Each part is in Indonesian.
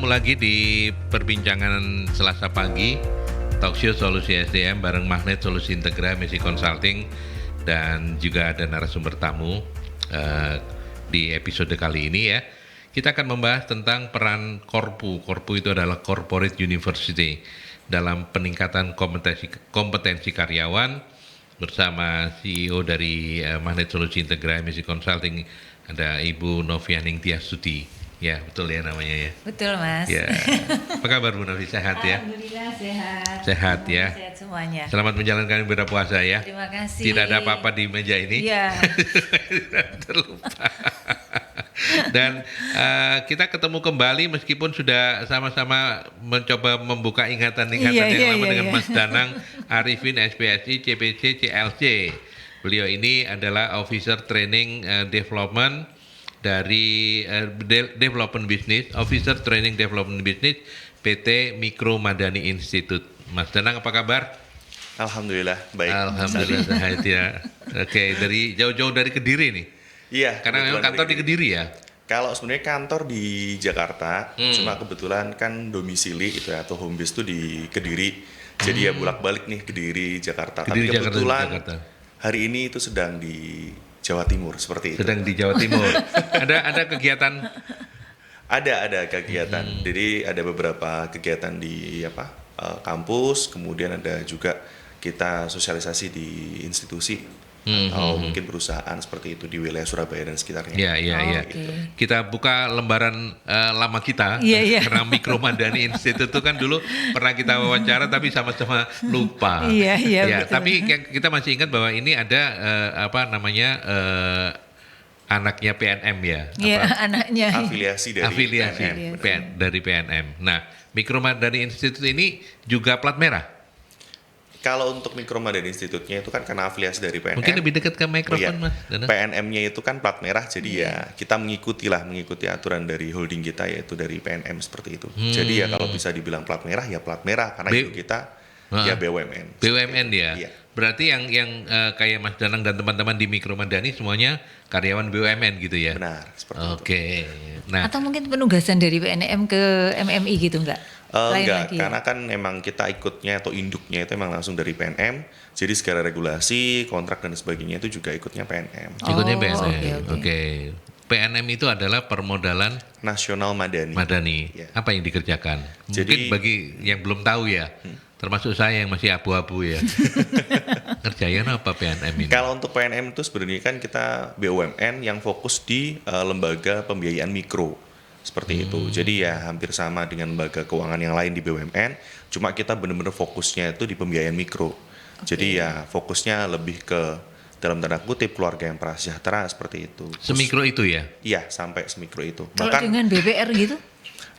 ketemu lagi di perbincangan Selasa pagi Talkshow Solusi SDM bareng Magnet Solusi Integra Misi Consulting, dan juga ada narasumber tamu di episode kali ini ya. Kita akan membahas tentang peran Korpu. Korpu itu adalah Corporate University dalam peningkatan kompetensi karyawan, bersama CEO dari Magnet Solusi Integra Misi Consulting, ada Ibu Novianing Tiasuti. Ya, betul ya namanya ya. Betul, Mas. Ya. Apa kabar Bu Novi? Sehat ya? Alhamdulillah sehat. Sehat ya. Sehat semuanya. Selamat menjalankan ibadah puasa ya. Terima kasih. Tidak ada apa-apa di meja ini. Iya. Terlupa. Dan kita ketemu kembali meskipun sudah sama-sama mencoba membuka ingatan-ingatan yang lama dengan Mas Danang Arifin, SPSI, CPC, CLC. Beliau ini adalah Officer Training Development dari Development Business, Officer Training Development Business, PT Mikro Madani Institute. Mas Danang, apa kabar? Alhamdulillah, baik. Alhamdulillah sehat ya. Oke, dari jauh-jauh dari Kediri nih. Iya. Karena memang kantor di Kediri ya. Kalau sebenarnya kantor di Jakarta, cuma kebetulan kan domisili itu atau home base itu di Kediri. Jadi ya bolak-balik nih Kediri, Jakarta. Kediri, tapi kebetulan Jakarta. hari ini itu sedang di Jawa Timur seperti itu. Sedang di Jawa Timur. ada kegiatan? Ada kegiatan. Jadi ada beberapa kegiatan di kampus, kemudian ada juga kita sosialisasi di institusi atau mungkin perusahaan seperti itu di wilayah Surabaya dan sekitarnya. Iya. Okay. Kita buka lembaran lama kita. Iya. Karena Mikro Madani Institute itu kan dulu pernah kita wawancara tapi sama-sama lupa. Iya, ya, betul. tapi kita masih ingat bahwa ini ada anaknya PNM ya. Iya, anaknya. Afiliasi dari PNM. Dari PNM. Nah, Mikro Madani Institute ini juga plat merah. Kalau untuk Mikro Madani Institute-nya itu kan karena afiliasi dari PNM. Mungkin lebih dekat ke mikrofon, Mas. PNM-nya itu kan plat merah, jadi ya kita mengikuti aturan dari holding kita, yaitu dari PNM seperti itu. Jadi ya kalau bisa dibilang plat merah ya plat merah, karena itu kita ya BUMN. BUMN ya. Iya. Berarti yang kayak Mas Danang dan teman-teman di Mikro Madani semuanya karyawan BUMN gitu ya? Benar, seperti itu. Oke. Nah, Atau mungkin penugasan dari PNM ke MMI gitu enggak? Enggak, karena kan memang kita ikutnya atau induknya itu memang langsung dari PNM. Jadi segala regulasi, kontrak dan sebagainya itu juga ikutnya PNM. ikutnya PNM. Oke. PNM itu adalah permodalan Nasional Madani. Ya. Apa yang dikerjakan? Mungkin Jadi, bagi yang belum tahu ya, termasuk saya yang masih abu-abu ya. Kerjanya apa PNM ini? Kalau untuk PNM itu sebenarnya kan kita BUMN yang fokus di lembaga pembiayaan mikro. Seperti itu. Jadi ya hampir sama dengan lembaga keuangan yang lain di BUMN, cuma kita benar-benar fokusnya itu di pembiayaan mikro. Jadi ya fokusnya lebih ke dalam tanda kutip keluarga yang prasejahtera seperti itu. Semikro itu ya? Iya, sampai semikro itu. Kalau dengan BPR gitu?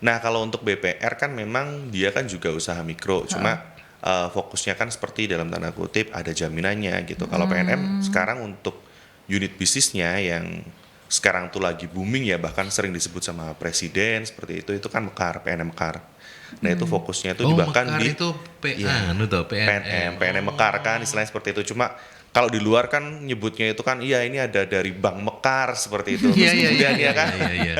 Nah, kalau untuk BPR kan memang dia kan juga usaha mikro, cuma fokusnya kan seperti dalam tanda kutip ada jaminannya gitu. Kalau PNM sekarang untuk unit bisnisnya yang sekarang tuh lagi booming ya, bahkan sering disebut sama presiden seperti itu kan Mekar, PNM Mekar. Nah itu fokusnya itu bahkan Mekar di itu PNM Mekar kan istilahnya seperti itu. Cuma kalau di luar kan nyebutnya itu kan ini ada dari Bank Mekar seperti itu. Iya kan. Iya.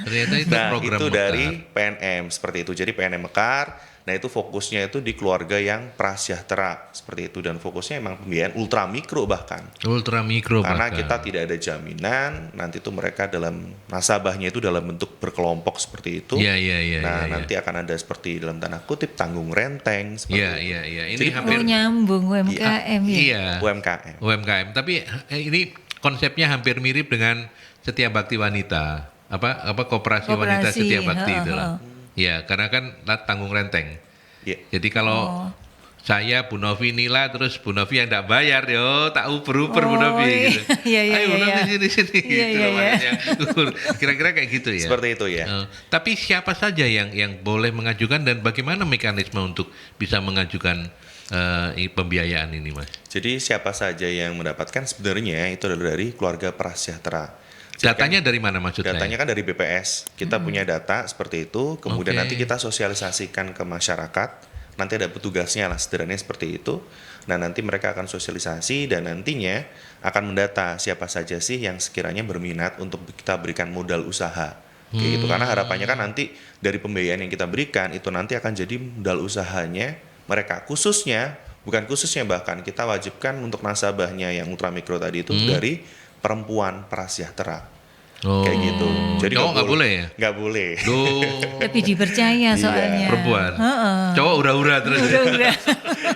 Ternyata itu Nah program itu Mekar. dari PNM seperti itu. Jadi PNM Mekar. Nah itu fokusnya itu di keluarga yang prasejahtera seperti itu, dan fokusnya emang pembiayaan ultra mikro bahkan. Ultra mikro Karena bahkan. kita tidak ada jaminan nanti tuh mereka dalam nasabahnya itu dalam bentuk berkelompok seperti itu. Iya. Nanti akan ada seperti dalam tanda kutip tanggung renteng seperti itu. Iya. Ini Jadi, hampir nyambung UMKM ya? Iya. UMKM. Tapi ini konsepnya hampir mirip dengan Setia Bakti Wanita. Apa koperasi wanita Setia Bakti itulah. Ya, karena kan tanggung renteng. Yeah. Jadi kalau saya Bu Novi nila, terus Bu Novi yang tidak bayar, tak uper Bu Novi gitu. Iya. Ayo Bu Novi sini gitu loh, makanya. Kira-kira kayak gitu ya. Seperti itu ya. Tapi siapa saja yang boleh mengajukan dan bagaimana mekanisme untuk bisa mengajukan pembiayaan ini, Mas? Jadi siapa saja yang mendapatkan sebenarnya itu adalah dari keluarga prasejahtera. Datanya dari mana maksudnya? Datanya kan dari BPS. Kita punya data seperti itu, kemudian nanti kita sosialisasikan ke masyarakat. Nanti ada petugasnya lah, sederhananya seperti itu. Nah nanti mereka akan sosialisasi dan nantinya akan mendata siapa saja sih yang sekiranya berminat untuk kita berikan modal usaha. kayak gitu. Karena harapannya kan nanti dari pembiayaan yang kita berikan itu nanti akan jadi modal usahanya mereka, bahkan kita wajibkan untuk nasabahnya yang ultramikro tadi itu dari perempuan prasejahtera. Kayak gitu. Jadi cowok nggak boleh ya? Nggak boleh. Lebih dipercaya soalnya. Perempuan. Cowok ura-ura terus. Udah.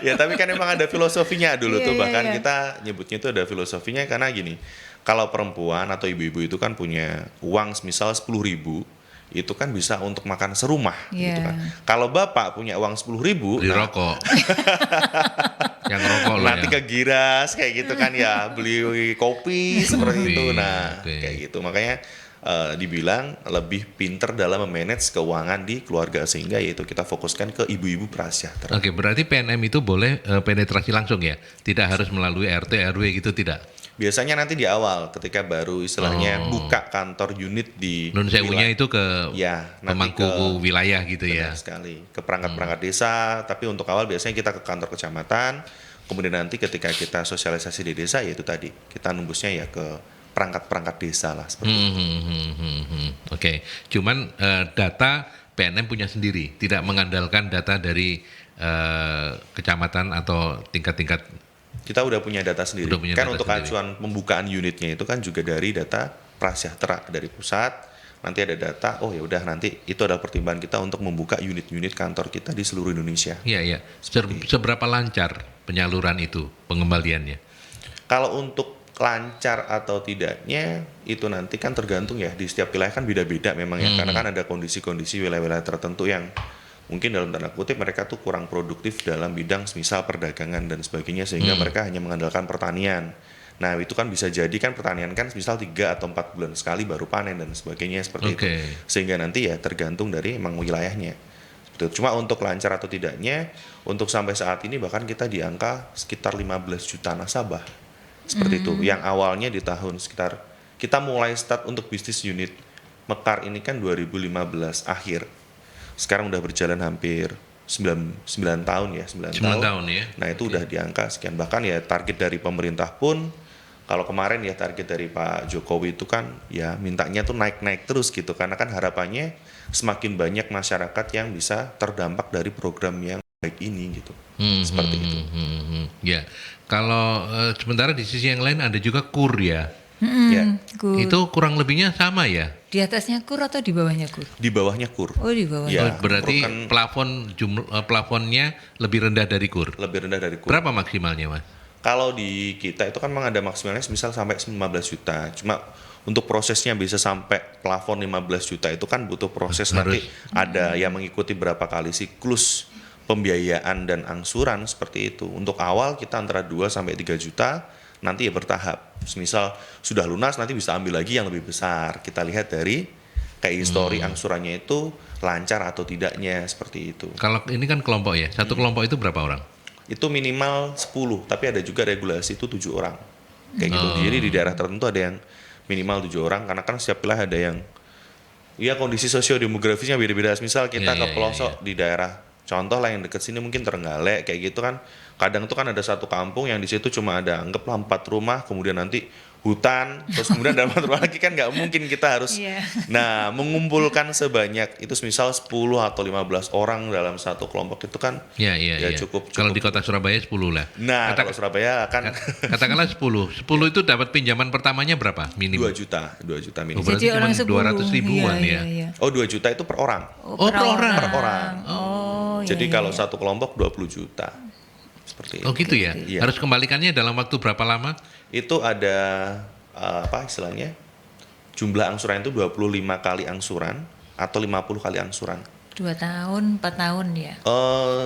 Ya tapi kan emang ada filosofinya dulu tuh. Iya, Bahkan iya. kita nyebutnya itu ada filosofinya karena gini. Kalau perempuan atau ibu-ibu itu kan punya uang misal 10.000, itu kan bisa untuk makan serumah gitu Iya. kan. Kalau bapak punya uang 10.000, Beli rokok. Yang rokok loh nanti ya. ke Giras kayak gitu kan ya, beli kopi seperti itu. Nah, Oke. kayak gitu. Makanya dibilang lebih pinter dalam memanage keuangan di keluarga sehingga yaitu kita fokuskan ke ibu-ibu prasejahtera. Oke, berarti PNM itu boleh penetrasi langsung ya? Tidak harus melalui RT, RW gitu tidak? Biasanya nanti di awal ketika baru istilahnya buka kantor unit di Nun sewunya itu ke ya, nanti pemangku wilayah gitu ya. benar sekali ke perangkat-perangkat desa, tapi untuk awal biasanya kita ke kantor kecamatan, kemudian nanti ketika kita sosialisasi di desa yaitu tadi kita nembusnya ya ke perangkat-perangkat desa lah seperti itu. Oke, cuman data PNM punya sendiri, tidak mengandalkan data dari kecamatan atau tingkat-tingkat. Kita udah punya data sendiri. Udah punya Kan data untuk sendiri. acuan pembukaan unitnya itu kan juga dari data prasejahtera dari pusat. Nanti ada data, oh ya udah nanti itu adalah pertimbangan kita untuk membuka unit-unit kantor kita di seluruh Indonesia. Iya, iya. Seberapa lancar penyaluran itu, pengembaliannya? Kalau untuk lancar atau tidaknya itu nanti kan tergantung ya di setiap wilayah kan beda-beda memang ya, karena kan ada kondisi-kondisi wilayah-wilayah tertentu yang mungkin dalam tanda kutip mereka tuh kurang produktif dalam bidang misal perdagangan dan sebagainya sehingga mereka hanya mengandalkan pertanian. Nah itu kan bisa jadi kan pertanian kan misal 3 atau 4 bulan sekali baru panen dan sebagainya seperti itu. Sehingga nanti ya tergantung dari emang wilayahnya. Seperti itu. Cuma untuk lancar atau tidaknya untuk sampai saat ini bahkan kita di angka sekitar 15 juta nasabah. Seperti itu. Yang awalnya di tahun sekitar kita mulai start untuk bisnis unit Mekar ini kan 2015 akhir. Sekarang udah berjalan hampir 9 tahun ya, 9 tahun ya. Nah itu udah di angka sekian, bahkan ya target dari pemerintah pun kalau kemarin ya target dari Pak Jokowi itu kan ya mintanya tuh naik-naik terus gitu, karena kan harapannya semakin banyak masyarakat yang bisa terdampak dari program yang baik ini gitu. Seperti itu. Ya, kalau sementara di sisi yang lain ada juga KUR ya. Ya, Kur. Itu kurang lebihnya sama ya. Di atasnya kur atau di bawahnya kur? di bawahnya KUR. Oh di bawah. Ya, Berarti KUR kan plafonnya lebih rendah dari KUR. lebih rendah dari KUR. Berapa maksimalnya, Mas? Kalau di kita itu kan memang ada maksimalnya misal sampai 15 juta. Cuma untuk prosesnya bisa sampai plafon 15 juta itu kan butuh proses nanti ada yang mengikuti berapa kali siklus pembiayaan dan angsuran seperti itu. Untuk awal kita antara 2 sampai 3 juta, nanti ya bertahap. Misal sudah lunas nanti bisa ambil lagi yang lebih besar. Kita lihat dari kayak histori angsurannya itu lancar atau tidaknya seperti itu. Kalau ini kan kelompok ya. Satu kelompok itu berapa orang? Itu minimal 10, tapi ada juga regulasi itu 7 orang. Kayak gitu. Jadi di daerah tertentu ada yang minimal 7 orang karena kan setiap wilayah ada yang ya kondisi sosiodemografisnya beda-beda. Misal kita ke pelosok di daerah contoh lah yang deket sini mungkin Trenggalek kayak gitu kan. Kadang tuh kan ada satu kampung yang di situ cuma ada anggaplah 4 rumah, kemudian nanti hutan, terus kemudian dalam 4 rumah lagi kan nggak mungkin kita harus nah mengumpulkan sebanyak itu misal 10 atau 15 orang dalam satu kelompok itu kan Ya, cukup. Kalau di kota Surabaya 10 lah. Nah, kalau Surabaya akan Katakanlah 10. 10 itu dapat pinjaman pertamanya berapa? 2 Minimum. juta minimum. Berarti Jadi orang cuma 10. 200 ribuan ya. Iya. Oh 2 juta itu per orang. Oh, per orang. Per orang. Oh, Jadi iya, kalau iya. satu kelompok 20 juta. Seperti itu. Oh gitu ya. Iya. Harus kembalikannya dalam waktu berapa lama? Itu ada apa istilahnya? Jumlah angsuran itu 25 kali angsuran atau 50 kali angsuran. 2 tahun, 4 tahun ya.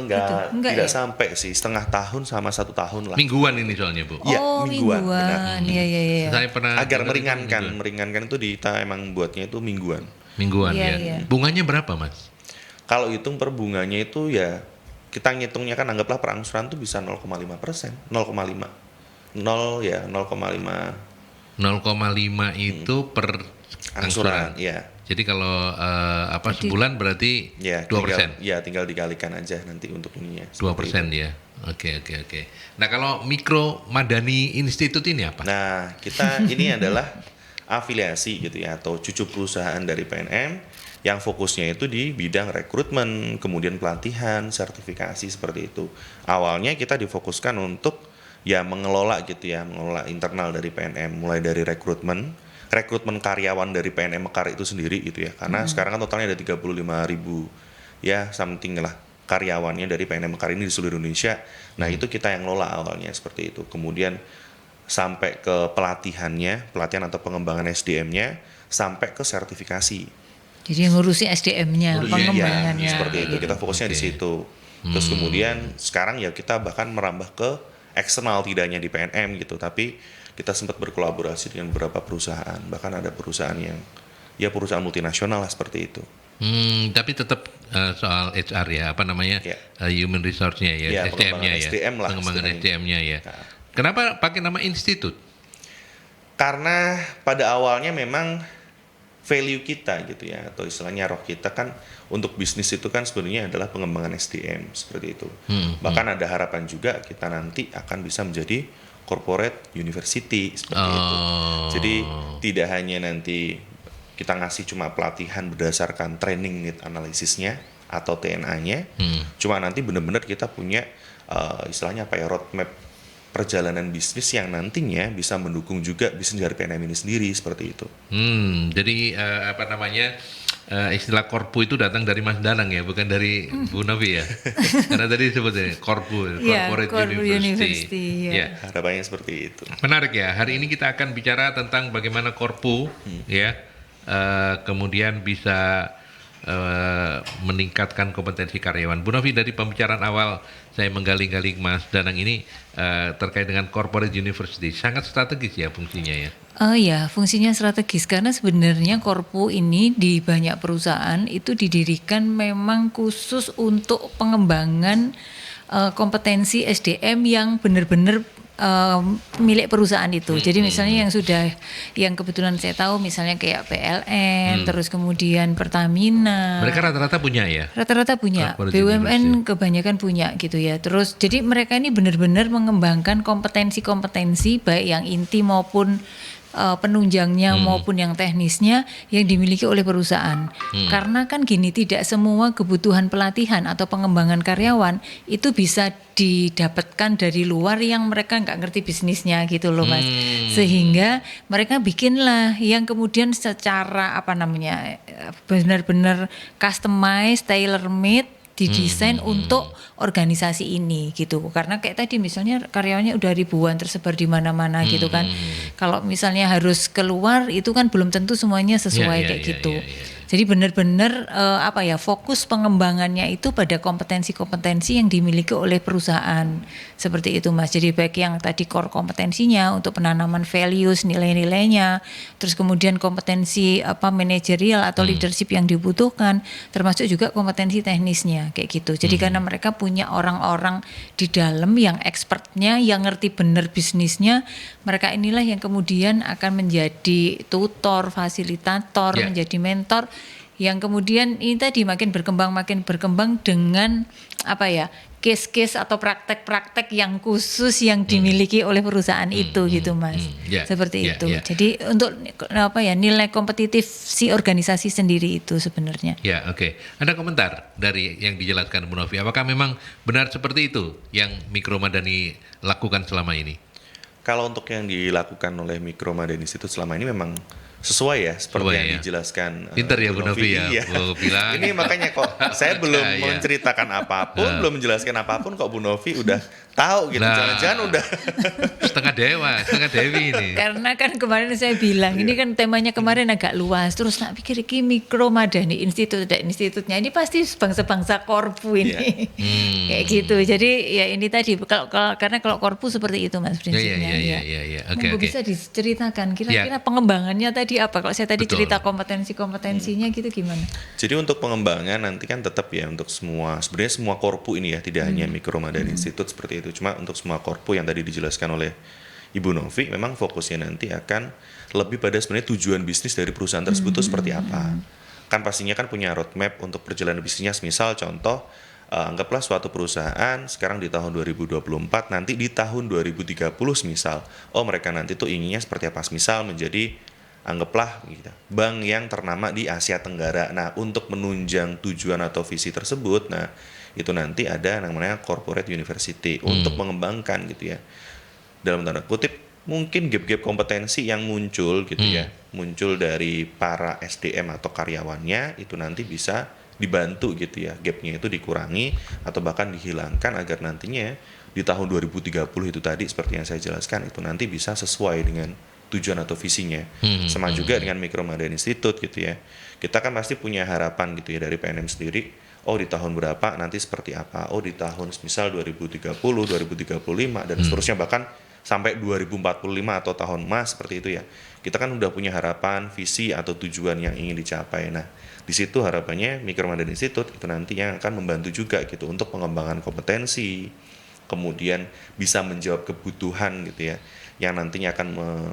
Enggak ya? tidak sampai sih, setengah tahun sama 1 tahun lah. Mingguan ini soalnya, Bu. Iya, Oh, mingguan, benar. Iya. Saya pernah Agar dengar itu meringankan itu kita emang buatnya itu mingguan. mingguan Iya, ya. iya. Bunganya berapa, Mas? Kalau hitung per bunganya itu ya kita ngitungnya kan anggaplah per angsuran tuh bisa 0,5%, 0,5. 0 ya 0,5 0,5 itu per angsuran. ya. Jadi kalau sebulan berarti Ya, 2%. tinggal dikalikan aja nanti untuk ininya. 2% ya. Oke. Nah, kalau Mikro Madani Institute ini apa? Nah, kita ini adalah afiliasi gitu ya atau cucu perusahaan dari PNM yang fokusnya itu di bidang rekrutmen, kemudian pelatihan, sertifikasi seperti itu. Awalnya kita difokuskan untuk ya mengelola gitu ya, mengelola internal dari PNM mulai dari rekrutmen karyawan dari PNM Mekar itu sendiri gitu ya. Karena sekarang kan totalnya ada 35.000 ya something lah karyawannya dari PNM Mekar ini di seluruh Indonesia. Nah, itu kita yang ngelola awalnya seperti itu. Kemudian sampai ke pelatihan atau pengembangan SDM-nya, sampai ke sertifikasi. Jadi ngurusi SDM-nya, Ngurusi, pengembangannya. Ya, seperti itu. gitu. Kita fokusnya di situ. Terus kemudian sekarang ya kita bahkan merambah ke eksternal, tidak hanya di PNM gitu, tapi kita sempat berkolaborasi dengan beberapa perusahaan. Bahkan ada perusahaan yang ya perusahaan multinasional lah seperti itu. Tapi tetap soal HR ya, apa namanya, Ya. human resource-nya ya, Ya, SDM-nya ya, SDM lah, pengembangan istilahnya. SDM-nya ya. Nah, Kenapa pakai nama institut? karena pada awalnya memang value kita gitu ya, atau istilahnya roh kita kan untuk bisnis itu kan sebenarnya adalah pengembangan SDM seperti itu. Bahkan ada harapan juga kita nanti akan bisa menjadi corporate university seperti itu. Jadi tidak hanya nanti kita ngasih cuma pelatihan berdasarkan training need analisisnya atau TNA-nya, cuma nanti benar-benar kita punya istilahnya apa ya, roadmap perjalanan bisnis yang nantinya bisa mendukung juga bisnis dari PNM ini sendiri seperti itu. Jadi apa namanya, istilah korpu itu datang dari Mas Danang ya, bukan dari Bu Novi ya. Karena tadi disebutnya korpu, Iya, corporate Corporate university. University, ya. Ya. Harapannya seperti itu. Menarik ya. Hari ini kita akan bicara tentang bagaimana korpu ya, kemudian bisa meningkatkan kompetensi karyawan. Bu Novi, dari pembicaraan awal saya menggali-gali Mas Danang ini terkait dengan corporate university, sangat strategis ya fungsinya ya. Ya, fungsinya strategis karena sebenarnya Korpu ini di banyak perusahaan itu didirikan memang khusus untuk pengembangan kompetensi SDM yang benar-benar milik perusahaan itu. Jadi misalnya yang kebetulan saya tahu misalnya kayak PLN, terus kemudian Pertamina. Mereka rata-rata punya ya. Rata-rata punya, Corporate BUMN kebanyakan punya gitu ya. Terus jadi mereka ini benar-benar mengembangkan kompetensi-kompetensi baik yang inti maupun penunjangnya maupun yang teknisnya yang dimiliki oleh perusahaan. Karena kan gini, tidak semua kebutuhan pelatihan atau pengembangan karyawan itu bisa didapatkan dari luar yang mereka nggak ngerti bisnisnya gitu loh Mas. Sehingga mereka bikinlah yang kemudian secara apa namanya benar-benar customized, tailor made, didesain untuk organisasi ini gitu. Karena kayak tadi misalnya karyawannya udah ribuan tersebar di mana-mana gitu kan. Kalau misalnya harus keluar itu kan belum tentu semuanya sesuai kayak gitu. Jadi benar-benar fokus pengembangannya itu pada kompetensi-kompetensi yang dimiliki oleh perusahaan. Seperti itu Mas. Jadi baik yang tadi core kompetensinya untuk penanaman values, nilai-nilainya, terus kemudian kompetensi manajerial atau leadership yang dibutuhkan, termasuk juga kompetensi teknisnya kayak gitu. Jadi karena mereka punya orang-orang di dalam yang expertnya, yang ngerti benar bisnisnya, mereka inilah yang kemudian akan menjadi tutor, fasilitator, menjadi mentor, yang kemudian ini tadi makin berkembang dengan case-case atau praktek-praktek yang khusus yang dimiliki oleh perusahaan itu gitu Mas. Seperti itu. Jadi untuk nilai kompetitif si organisasi sendiri itu sebenarnya. Ya, oke. Ada komentar dari yang dijelaskan Bu Novi. Apakah memang benar seperti itu yang Mikro Madani lakukan selama ini? Kalau untuk yang dilakukan oleh Mikro Madani Institute selama ini memang sesuai ya seperti yang dijelaskan. Pinter ya Bu Novi ya. Bu bilang. Ini makanya kok saya belum menceritakan apapun, belum menjelaskan apapun kok Bu Novi udah tahu gitu. Jangan-jangan udah setengah dewi ini. Karena kan kemarin saya bilang ini kan temanya kemarin agak luas. Terus nak pikir ini Mikro Madani Institute, ada institutnya ini pasti bangsa-bangsa korpu ini. Kayak gitu. Jadi ya ini tadi karena kalau korpu seperti itu Mas prinsipnya. Iya. Oke. Bisa diceritakan kira-kira pengembangannya tadi apa? Kalau saya tadi cerita kompetensinya gitu gimana? Jadi untuk pengembangan nanti kan tetap ya untuk sebenarnya semua korpu ini ya, tidak hanya Mikro Madani Institute seperti itu. Cuma untuk semua korpu yang tadi dijelaskan oleh Ibu Novi, memang fokusnya nanti akan lebih pada sebenarnya tujuan bisnis dari perusahaan tersebut itu seperti apa. Kan pastinya kan punya roadmap untuk perjalanan bisnisnya. Misal contoh, anggaplah suatu perusahaan sekarang di tahun 2024, nanti di tahun 2030 misal, mereka nanti tuh inginnya seperti apa? Misal menjadi anggaplah gitu, bank yang ternama di Asia Tenggara. Nah, untuk menunjang tujuan atau visi tersebut, nah itu nanti ada namanya corporate university untuk mengembangkan gitu ya. Dalam tanda kutip mungkin gap-gap kompetensi yang muncul gitu ya, muncul dari para SDM atau karyawannya itu nanti bisa dibantu gitu ya, gapnya itu dikurangi atau bahkan dihilangkan agar nantinya di tahun 2030 itu tadi seperti yang saya jelaskan itu nanti bisa sesuai dengan tujuan atau visinya. Sama juga dengan Micro Madani Institute gitu ya. Kita kan pasti punya harapan gitu ya dari PNM sendiri. Oh di tahun berapa nanti seperti apa? Oh di tahun misal 2030, 2035 dan seterusnya bahkan sampai 2045 atau tahun emas seperti itu ya. Kita kan udah punya harapan, visi atau tujuan yang ingin dicapai. Nah, di situ harapannya Micro Madani Institute itu nanti yang akan membantu juga gitu untuk pengembangan kompetensi, kemudian bisa menjawab kebutuhan gitu ya, yang nantinya akan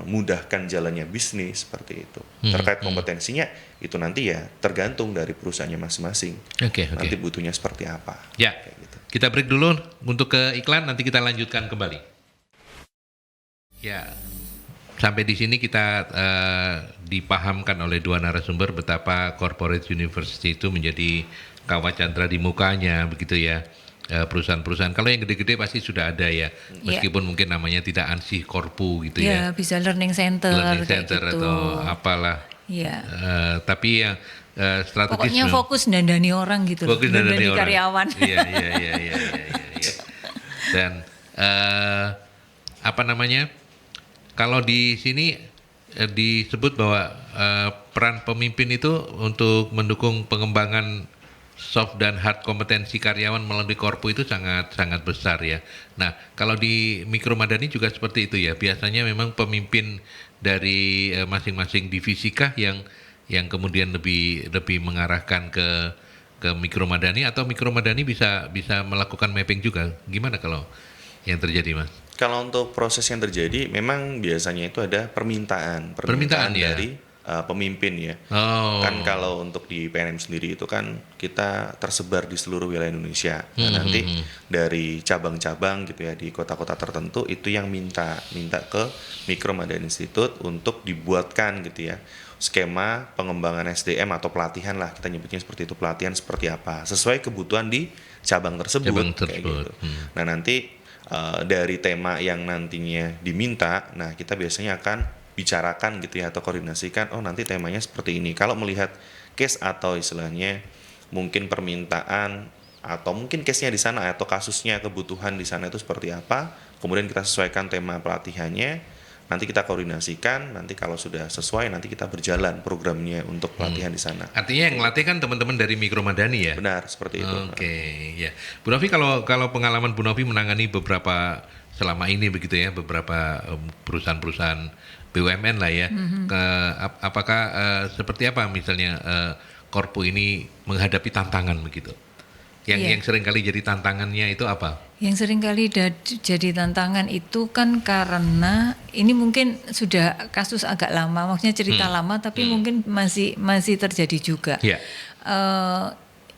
memudahkan jalannya bisnis seperti itu. Terkait kompetensinya itu nanti ya tergantung dari perusahaannya masing-masing. Oke. Nanti butuhnya seperti apa. Ya, Kayak gitu. kita break dulu untuk ke iklan, nanti kita lanjutkan kembali. Ya, sampai di sini kita dipahamkan oleh dua narasumber betapa corporate university itu menjadi kawat candra di mukanya, begitu ya. Perusahaan-perusahaan kalau yang gede-gede pasti sudah ada ya, meskipun mungkin namanya tidak ansih korpu gitu ya. Ya, bisa learning center kayak gitu. Atau apalah. Iya. Tapi yang strategis. Pokoknya fokus dandani orang gitu, Fokus dandani orang. karyawan. Iya. Dan apa namanya? Kalau di sini disebut bahwa peran pemimpin itu untuk mendukung pengembangan soft dan hard kompetensi karyawan melalui korpu itu sangat besar ya. Nah, kalau di Micro Madani juga seperti itu ya. Biasanya memang pemimpin dari masing-masing divisi kah yang kemudian lebih mengarahkan ke Micro Madani, atau Micro Madani bisa melakukan mapping juga. Gimana kalau yang terjadi, Mas? Kalau untuk proses yang terjadi memang biasanya itu ada permintaan ya? dari pemimpin ya. Kan kalau untuk di PNM sendiri itu kan kita tersebar di seluruh wilayah Indonesia. Nah, nanti dari cabang-cabang gitu ya di kota-kota tertentu itu yang minta ke Micro Madani Institute untuk dibuatkan gitu ya skema pengembangan SDM atau pelatihan lah, kita nyebutnya seperti itu, pelatihan seperti apa sesuai kebutuhan di cabang tersebut. Kayak gitu. Nah, nanti dari tema yang nantinya diminta, nah kita biasanya akan bicarakan gitu ya atau koordinasikan, oh nanti temanya seperti ini. Kalau melihat case atau istilahnya mungkin permintaan atau mungkin case-nya di sana atau kasusnya kebutuhan di sana itu seperti apa, kemudian kita sesuaikan tema pelatihannya, nanti kita koordinasikan, nanti kalau sudah sesuai nanti kita berjalan programnya untuk pelatihan di sana. Artinya yang ngelatih kan teman-teman dari Micro Madani ya? Benar, seperti itu. Oke, ya. Bu Novi, kalau pengalaman Bu Novi menangani beberapa selama ini begitu ya, beberapa perusahaan-perusahaan BUMN lah ya, apakah seperti apa misalnya korpu ini menghadapi tantangan begitu? Yang sering kali jadi tantangannya itu apa? Yang sering kali jadi tantangan itu kan karena ini mungkin sudah kasus agak lama, maksudnya cerita lama, tapi mungkin masih terjadi juga.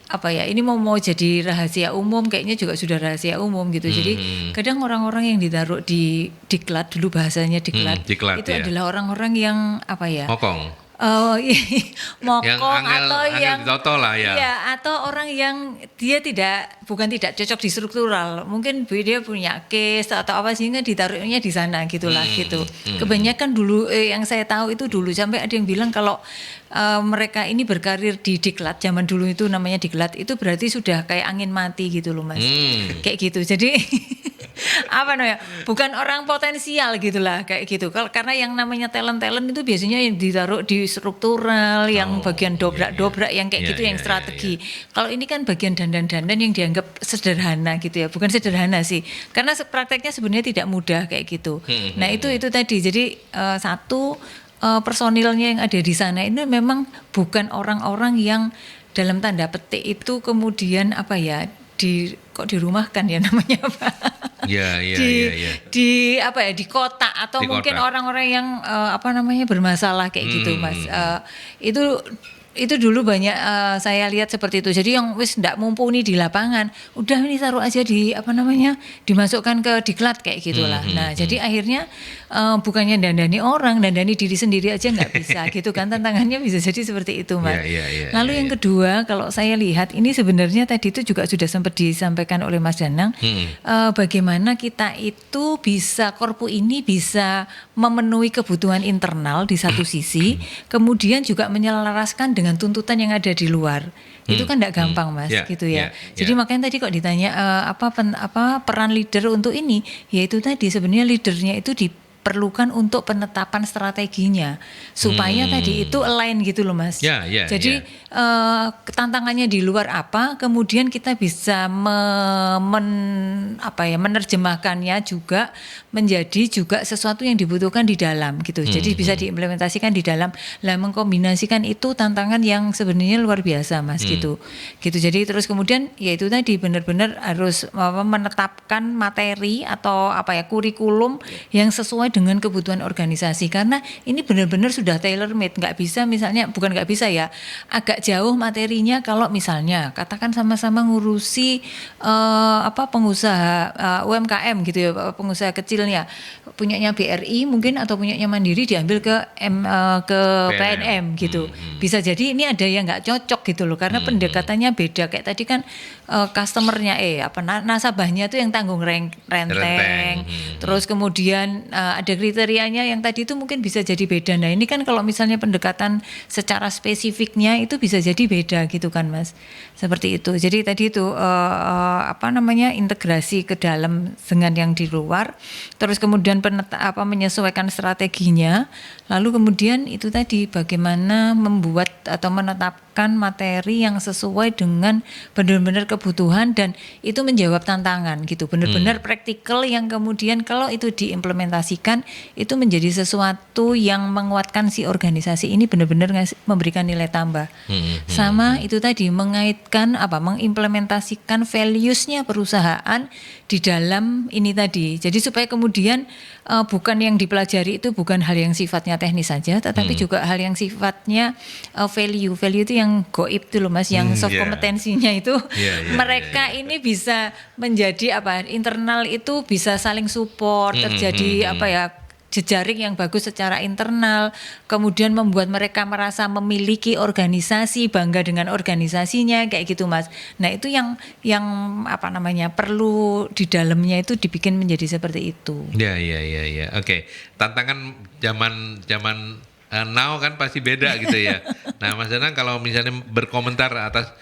Apa ya, ini mau jadi rahasia umum, kayaknya juga sudah rahasia umum gitu. Jadi kadang orang-orang yang ditaruh di diklat, dulu bahasanya diklat itu ya, adalah orang-orang yang apa ya, mokong, mokong atau yang ditoto lah ya. Iya, atau orang yang dia bukan tidak cocok di struktural, mungkin dia punya case atau apa sehingga ditaruhnya di sana gitulah gitu. Kebanyakan dulu yang saya tahu itu dulu sampai ada yang bilang kalau mereka ini berkarir di diklat, zaman dulu itu namanya diklat, itu berarti sudah kayak angin mati gitu loh Mas. Kayak gitu. Jadi apa namanya, bukan orang potensial gitulah kayak gitu. Karena yang namanya talent itu biasanya yang ditaruh di struktural, yang bagian dobrak yang kayak gitu, yang strategi. Kalau ini kan bagian dandan-dandan yang dianggap sederhana gitu ya, bukan sederhana sih, karena prakteknya sebenarnya tidak mudah kayak gitu. Nah itu tadi, jadi personilnya yang ada di sana ini memang bukan orang-orang yang dalam tanda petik itu kemudian apa ya, kok dirumahkan ya namanya apa? Di apa ya, di kota atau mungkin orang-orang yang apa namanya bermasalah kayak gitu Mas. Itu Itu dulu banyak saya lihat seperti itu. Jadi yang wis ndak mumpuni di lapangan, udah ini taruh aja di dimasukkan ke diklat kayak gitulah. Nah, jadi akhirnya bukannya dandani orang, dandani diri sendiri aja nggak bisa gitu kan. Tantangannya bisa jadi seperti itu, Mas. Lalu yang kedua, kalau saya lihat ini sebenarnya tadi itu juga sudah sempat disampaikan oleh Mas Danang, bagaimana kita itu Korpu ini bisa memenuhi kebutuhan internal di satu sisi, kemudian juga menyelaraskan dengan tuntutan yang ada di luar. Itu kan tidak gampang, Mas, gitu ya. Jadi makanya tadi kok ditanya peran leader untuk ini, yaitu tadi sebenarnya leadernya itu diperlukan untuk penetapan strateginya supaya tadi itu align gitu loh, Mas. Jadi tantangannya di luar apa, kemudian kita bisa menerjemahkannya juga menjadi juga sesuatu yang dibutuhkan di dalam gitu. Jadi bisa diimplementasikan di dalam. Lah mengkombinasikan itu tantangan yang sebenarnya luar biasa, Mas, gitu. Jadi terus kemudian yaitu tadi benar-benar harus menetapkan materi atau kurikulum yang sesuai dengan kebutuhan organisasi, karena ini benar-benar sudah tailor made. Nggak bisa misalnya, bukan nggak bisa ya, agak jauh materinya kalau misalnya katakan sama-sama ngurusi pengusaha UMKM gitu ya, pengusaha kecilnya punyanya BRI mungkin atau punyanya Mandiri diambil ke PNM gitu. Bisa jadi ini ada yang nggak cocok gitu loh, karena pendekatannya beda. Kayak tadi kan customernya nasabahnya tuh yang tanggung renteng. Terus kemudian ada kriterianya yang tadi itu mungkin bisa jadi beda. Nah, ini kan kalau misalnya pendekatan secara spesifiknya itu bisa jadi beda gitu kan, Mas. Seperti itu. Jadi tadi itu integrasi ke dalam dengan yang di luar. Terus kemudian menyesuaikan strateginya. Lalu kemudian itu tadi bagaimana membuat atau menetapkan materi yang sesuai dengan benar-benar kebutuhan dan itu menjawab tantangan gitu. Benar-benar praktikal yang kemudian kalau itu diimplementasikan itu menjadi sesuatu yang menguatkan si organisasi ini benar-benar memberikan nilai tambah. Sama itu tadi mengaitkan mengimplementasikan values-nya perusahaan di dalam ini tadi. Jadi supaya kemudian bukan yang dipelajari itu bukan hal yang sifatnya teknis saja, tetapi juga hal yang sifatnya value itu yang goib itu loh, Mas, yang soft kompetensinya itu mereka ini bisa menjadi internal itu bisa saling support, terjadi jejaring yang bagus secara internal, kemudian membuat mereka merasa memiliki organisasi, bangga dengan organisasinya kayak gitu, Mas. Nah, itu yang perlu di dalamnya itu dibikin menjadi seperti itu. Oke. Tantangan zaman now kan pasti beda gitu ya. Nah, Mas Danang kalau misalnya berkomentar atas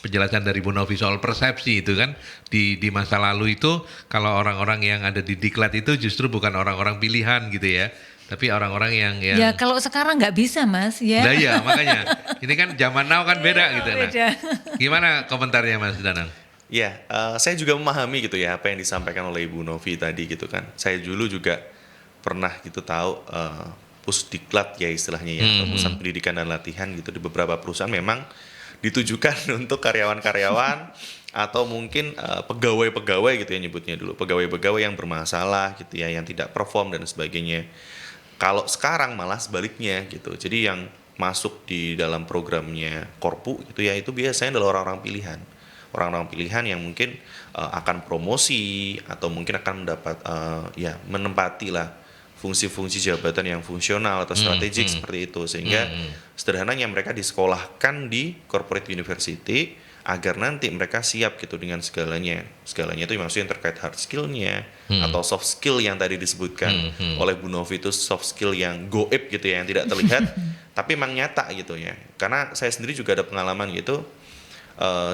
penjelasan dari Bu Novi soal persepsi itu kan di masa lalu itu kalau orang-orang yang ada di diklat itu justru bukan orang-orang pilihan gitu ya, tapi orang-orang yang ya kalau sekarang nggak bisa, Mas, ya. Nah, ya makanya ini kan zaman now kan beda gitu. Beda. Nah, gimana komentarnya, Mas Danang? Ya, saya juga memahami gitu ya apa yang disampaikan oleh Ibu Novi tadi gitu kan. Saya dulu juga pernah gitu tahu pusdiklat ya istilahnya ya, pusat pendidikan dan latihan gitu di beberapa perusahaan memang ditujukan untuk karyawan-karyawan atau mungkin pegawai-pegawai gitu ya nyebutnya dulu, pegawai-pegawai yang bermasalah gitu ya, yang tidak perform dan sebagainya. Kalau sekarang malah sebaliknya gitu. Jadi yang masuk di dalam programnya Korpu gitu ya, itu biasanya adalah orang-orang pilihan. Orang-orang pilihan yang mungkin akan promosi atau mungkin akan mendapat menempati lah fungsi-fungsi jabatan yang fungsional atau strategik seperti itu, sehingga sederhananya mereka disekolahkan di corporate university agar nanti mereka siap gitu dengan segalanya itu maksudnya terkait hard skill-nya atau soft skill yang tadi disebutkan oleh Bu Novi, itu soft skill yang goib gitu ya, yang tidak terlihat tapi memang nyata gitu ya. Karena saya sendiri juga ada pengalaman gitu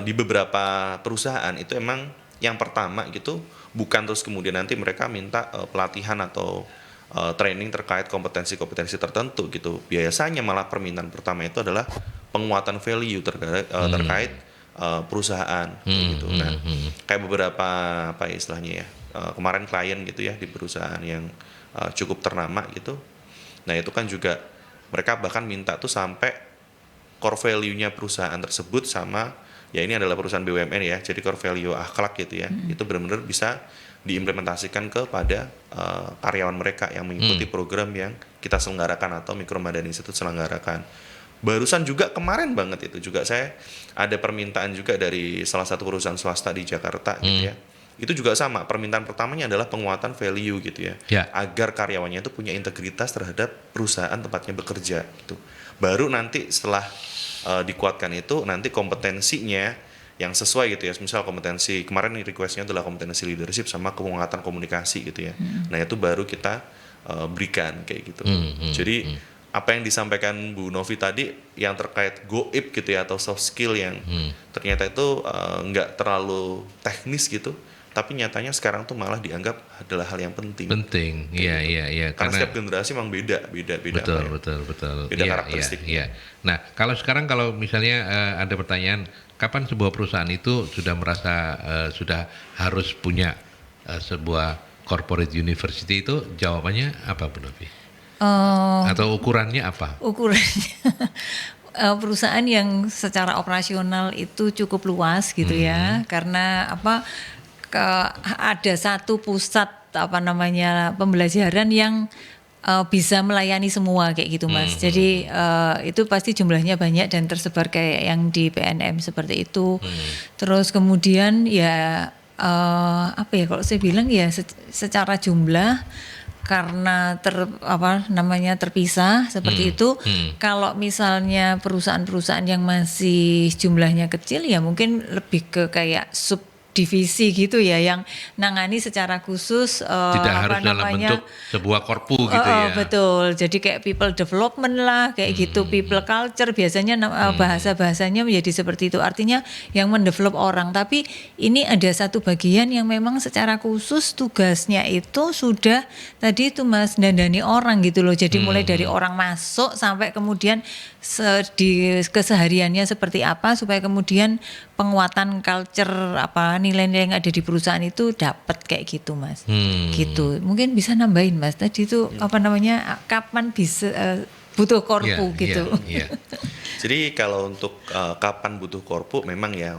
di beberapa perusahaan itu emang yang pertama gitu bukan terus kemudian nanti mereka minta pelatihan atau training terkait kompetensi-kompetensi tertentu gitu. Biasanya malah permintaan pertama itu adalah penguatan value terkait perusahaan gitu. Nah, kayak beberapa istilahnya ya, kemarin klien gitu ya di perusahaan yang cukup ternama gitu. Nah, itu kan juga mereka bahkan minta tuh sampai core value-nya perusahaan tersebut sama, ya ini adalah perusahaan BUMN ya, jadi core value akhlak gitu ya, itu benar-benar bisa diimplementasikan kepada karyawan mereka yang mengikuti program yang kita selenggarakan atau Mikro Madani Institute selenggarakan. Barusan juga kemarin banget itu juga saya ada permintaan juga dari salah satu perusahaan swasta di Jakarta gitu ya. Itu juga sama, permintaan pertamanya adalah penguatan value gitu ya. Agar karyawannya itu punya integritas terhadap perusahaan tempatnya bekerja gitu. Baru nanti setelah dikuatkan itu nanti kompetensinya yang sesuai gitu ya. Misal kompetensi kemarin requestnya adalah kompetensi leadership sama penguatan komunikasi gitu ya. Nah, itu baru kita berikan kayak gitu. Jadi apa yang disampaikan Bu Novi tadi yang terkait goib gitu ya atau soft skill yang ternyata itu nggak terlalu teknis gitu, tapi nyatanya sekarang tuh malah dianggap adalah hal yang penting. Iya. Karena setiap generasi memang beda. Betul. Beda karakteristiknya. Iya. Nah, kalau misalnya ada pertanyaan, kapan sebuah perusahaan itu sudah merasa sudah harus punya sebuah corporate university, itu jawabannya apa, Bu Novi? Atau ukurannya apa? Ukurannya perusahaan yang secara operasional itu cukup luas gitu ya, karena ada satu pusat pembelajaran yang bisa melayani semua kayak gitu Mas. Jadi itu pasti jumlahnya banyak dan tersebar kayak yang di PNM seperti itu. Terus kemudian ya kalau saya bilang ya secara jumlah karena terpisah seperti itu. Kalau misalnya perusahaan-perusahaan yang masih jumlahnya kecil ya mungkin lebih ke kayak subdivisi gitu ya, yang nangani secara khusus tidak harus dalam bentuk sebuah korpu gitu ya. Betul. Jadi kayak people development lah kayak gitu, people culture biasanya bahasa-bahasanya menjadi seperti itu. Artinya yang mendevelop orang, tapi ini ada satu bagian yang memang secara khusus tugasnya itu sudah tadi itu Mas dandani orang gitu loh. Jadi mulai dari orang masuk sampai kemudian di kesehariannya seperti apa supaya kemudian penguatan culture nilai-nilai yang ada di perusahaan itu dapat kayak gitu Mas. Gitu. Mungkin bisa nambahin Mas. Tadi itu kapan bisa butuh korpu gitu. Jadi kalau untuk kapan butuh korpu memang ya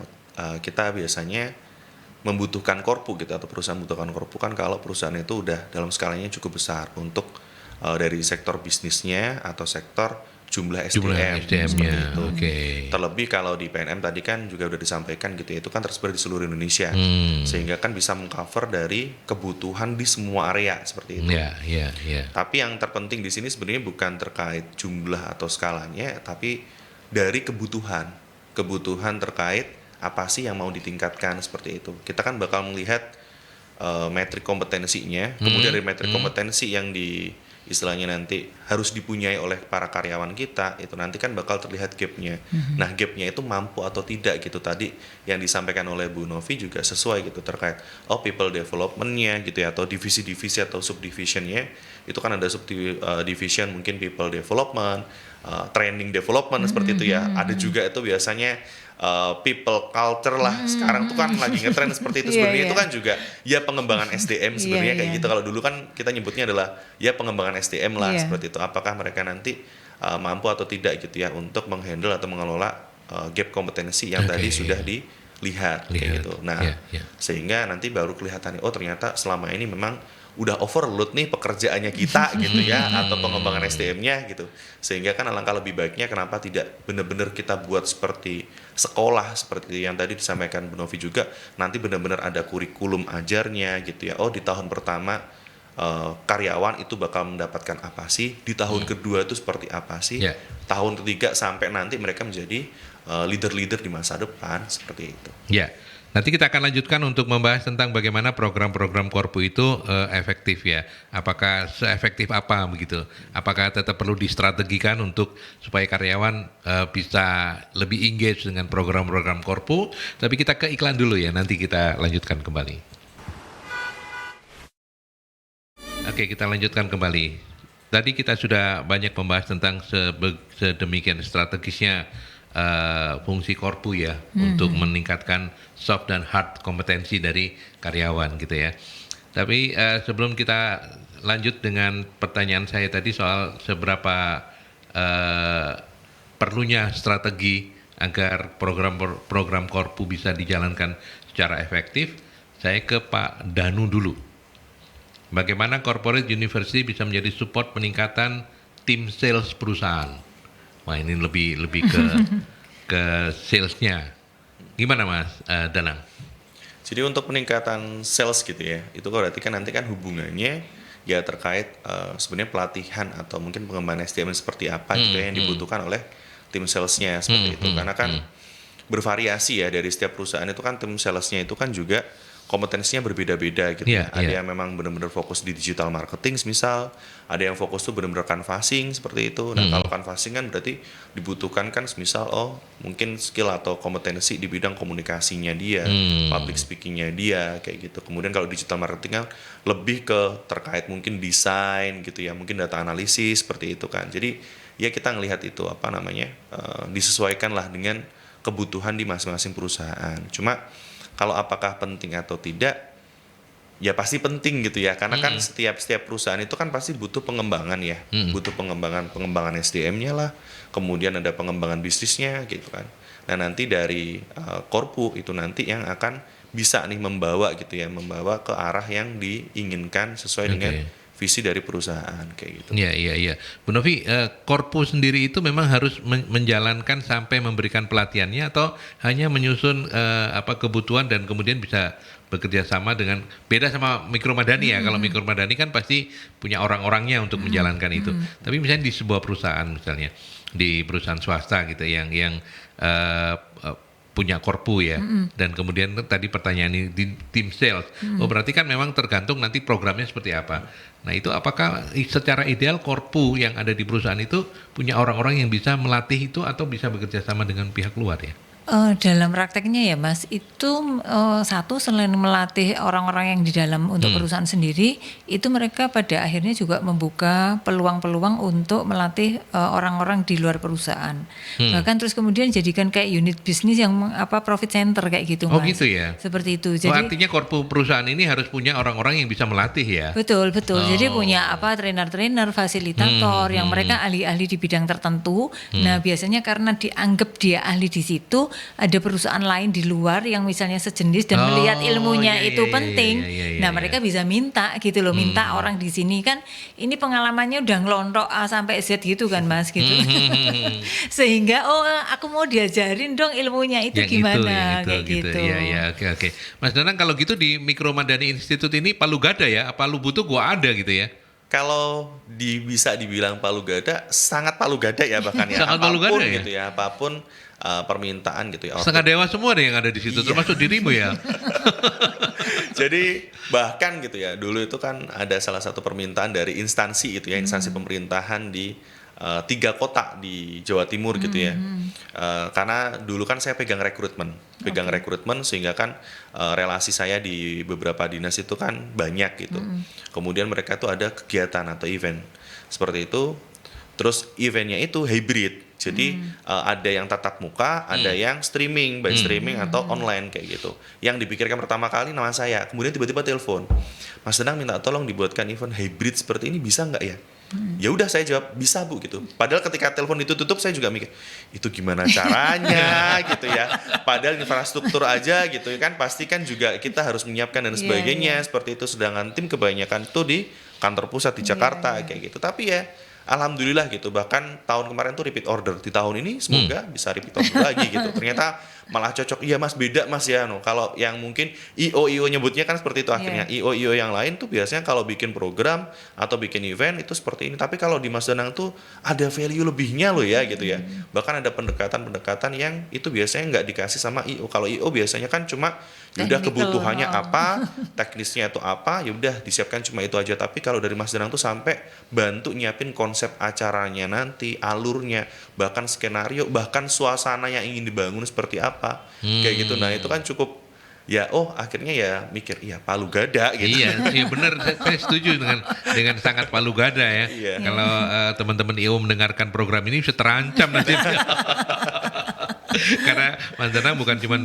kita biasanya membutuhkan korpu gitu atau perusahaan membutuhkan korpu kan kalau perusahaan itu udah dalam skalanya cukup besar untuk dari sektor bisnisnya atau sektor jumlah SDM seperti itu. Terlebih kalau di PNM tadi kan juga udah disampaikan gitu ya, itu kan tersebar di seluruh Indonesia, sehingga kan bisa mengcover dari kebutuhan di semua area seperti itu. Tapi yang terpenting di sini sebenarnya bukan terkait jumlah atau skalanya, tapi dari kebutuhan terkait apa sih yang mau ditingkatkan seperti itu. Kita kan bakal melihat metrik kompetensinya, kemudian dari metrik kompetensi yang istilahnya nanti harus dipunyai oleh para karyawan kita, itu nanti kan bakal terlihat gapnya. Nah gapnya itu mampu atau tidak gitu, tadi yang disampaikan oleh Bu Novi juga sesuai gitu terkait people development-nya gitu ya, atau divisi-divisi atau subdivision-nya itu kan ada subdivision mungkin people development, training development seperti itu ya. Ada juga itu biasanya people culture lah. Sekarang tuh kan lagi ngetren seperti itu. Sebenarnya itu kan juga ya pengembangan SDM sebenarnya kayak gitu. Kalau dulu kan kita nyebutnya adalah ya pengembangan SDM lah seperti itu. Apakah mereka nanti mampu atau tidak gitu ya untuk menghandle atau mengelola gap kompetensi yang tadi sudah dilihat kayak gitu. Nah, sehingga nanti baru kelihatan ternyata selama ini memang udah overload nih pekerjaannya kita gitu ya, atau pengembangan SDM-nya gitu. Sehingga kan alangkah lebih baiknya kenapa tidak benar-benar kita buat seperti sekolah, seperti yang tadi disampaikan Bu Novi juga, nanti benar-benar ada kurikulum ajarnya gitu ya. Di tahun pertama karyawan itu bakal mendapatkan apa sih, di tahun kedua itu seperti apa sih, tahun ketiga sampai nanti mereka menjadi leader-leader di masa depan seperti itu. Nanti kita akan lanjutkan untuk membahas tentang bagaimana program-program korpu itu efektif ya. Apakah seefektif apa begitu? Apakah tetap perlu distrategikan untuk supaya karyawan bisa lebih engage dengan program-program korpu? Tapi kita ke iklan dulu ya, nanti kita lanjutkan kembali. Oke, kita lanjutkan kembali. Tadi kita sudah banyak membahas tentang sedemikian strategisnya fungsi korpu ya, untuk meningkatkan soft dan hard kompetensi dari karyawan gitu ya. Tapi sebelum kita lanjut dengan pertanyaan saya tadi soal seberapa perlunya strategi agar program korpu bisa dijalankan secara efektif, saya ke Pak Danu dulu. Bagaimana corporate university bisa menjadi support peningkatan tim sales perusahaan? Wah, ini lebih ke salesnya. Gimana Mas Danang? Jadi untuk peningkatan sales gitu ya, itu berarti kan nanti kan hubungannya ya terkait sebenarnya pelatihan atau mungkin pengembangan SDM seperti apa gitu ya yang dibutuhkan oleh tim salesnya seperti itu. Karena kan bervariasi ya dari setiap perusahaan itu kan tim salesnya itu kan juga kompetensinya berbeda-beda gitu ya. Ada yang memang benar-benar fokus di digital marketing misal, ada yang fokus tuh benar-benar canvassing seperti itu. Nah, kalau canvassing kan berarti dibutuhkan kan misal mungkin skill atau kompetensi di bidang komunikasinya dia, public speakingnya dia kayak gitu. Kemudian kalau digital marketing kan lebih ke terkait mungkin desain gitu ya, mungkin data analisis seperti itu kan. Jadi ya kita ngelihat itu disesuaikan lah dengan kebutuhan di masing-masing perusahaan. Cuma kalau apakah penting atau tidak, ya pasti penting gitu ya, karena kan setiap perusahaan itu kan pasti butuh pengembangan ya, butuh pengembangan SDM-nya lah, kemudian ada pengembangan bisnisnya gitu kan. Nah nanti dari Korpu itu nanti yang akan bisa nih membawa ke arah yang diinginkan sesuai dengan visi dari perusahaan kayak gitu. Iya. Bu Novi, Korpu sendiri itu memang harus menjalankan sampai memberikan pelatihannya atau hanya menyusun kebutuhan dan kemudian bisa bekerja sama dengan beda sama Mikro Madani ya. Kalau Mikro Madani kan pasti punya orang-orangnya untuk menjalankan itu. Tapi misalnya di sebuah perusahaan misalnya di perusahaan swasta gitu yang punya Korpu ya, dan kemudian tadi pertanyaan ini di tim sales, berarti kan memang tergantung nanti programnya seperti apa. Nah itu apakah secara ideal Korpu yang ada di perusahaan itu punya orang-orang yang bisa melatih itu atau bisa bekerja sama dengan pihak luar ya? Dalam prakteknya ya Mas, itu satu selain melatih orang-orang yang di dalam untuk perusahaan sendiri, itu mereka pada akhirnya juga membuka peluang-peluang untuk melatih orang-orang di luar perusahaan. Bahkan terus kemudian jadikan kayak unit bisnis yang profit center kayak gitu Mas. Oh gitu ya? Seperti itu. Jadi artinya Korpu perusahaan ini harus punya orang-orang yang bisa melatih ya? Betul. Jadi punya trainer-trainer, fasilitator yang mereka ahli-ahli di bidang tertentu. Nah biasanya karena dianggap dia ahli di situ, ada perusahaan lain di luar yang misalnya sejenis dan melihat ilmunya itu penting. Nah mereka bisa minta gitu loh, minta orang di sini kan ini pengalamannya udah ngelontok A sampai Z gitu kan Mas gitu. Sehingga aku mau diajarin dong ilmunya itu yang gimana kayak gitu. Iya, oke. Mas Danang kalau gitu di Mikro Madani Institute ini palu gada ya? Apa lu butuh gua ada gitu ya? Kalau bisa dibilang palu gada, sangat palu gada ya bahkan ya. Sangat palu gada ya? Gitu ya, apapun permintaan gitu ya. Setengah dewa semua deh yang ada di situ, termasuk dirimu ya. Jadi bahkan gitu ya, dulu itu kan ada salah satu permintaan dari instansi gitu ya, instansi pemerintahan di 3 kota di Jawa Timur gitu ya. Karena dulu kan saya pegang rekrutmen sehingga kan relasi saya di beberapa dinas itu kan banyak gitu. Kemudian mereka tuh ada kegiatan atau event seperti itu. Terus eventnya itu hybrid. Jadi ada yang tatap muka, ada yang streaming, by streaming atau online kayak gitu. Yang dipikirkan pertama kali nama saya, kemudian tiba-tiba telepon, Mas Danang minta tolong dibuatkan event hybrid seperti ini, bisa nggak ya? Ya udah saya jawab bisa Bu gitu. Padahal ketika telepon itu tutup saya juga mikir itu gimana caranya gitu ya. Padahal infrastruktur aja gitu kan pasti kan juga kita harus menyiapkan dan sebagainya seperti itu. Sedangkan tim kebanyakan itu di kantor pusat di Jakarta kayak gitu. Tapi ya alhamdulillah gitu, bahkan tahun kemarin tuh repeat order, di tahun ini semoga bisa repeat order lagi gitu. Ternyata malah cocok. Iya Mas, beda Mas ya. Kalau yang mungkin IO nyebutnya kan seperti itu akhirnya. IO yang lain tuh biasanya kalau bikin program atau bikin event itu seperti ini. Tapi kalau di Mas Danang tuh ada value lebihnya loh ya gitu ya. Bahkan ada pendekatan-pendekatan yang itu biasanya nggak dikasih sama IO. Kalau IO biasanya kan cuma yaudah kebutuhannya apa, teknisnya itu apa, yaudah disiapkan cuma itu aja. Tapi kalau dari Mas Danang tuh sampai bantu nyiapin konsep acaranya nanti, alurnya, bahkan skenario, bahkan suasana yang ingin dibangun seperti apa, kayak gitu. Nah itu kan cukup ya, akhirnya ya mikir, iya palu gada gitu. Iya benar, saya setuju dengan sangat palu gada ya. Kalau teman-teman IO mendengarkan program ini bisa terancam nanti. Karena Mas Danang bukan cuma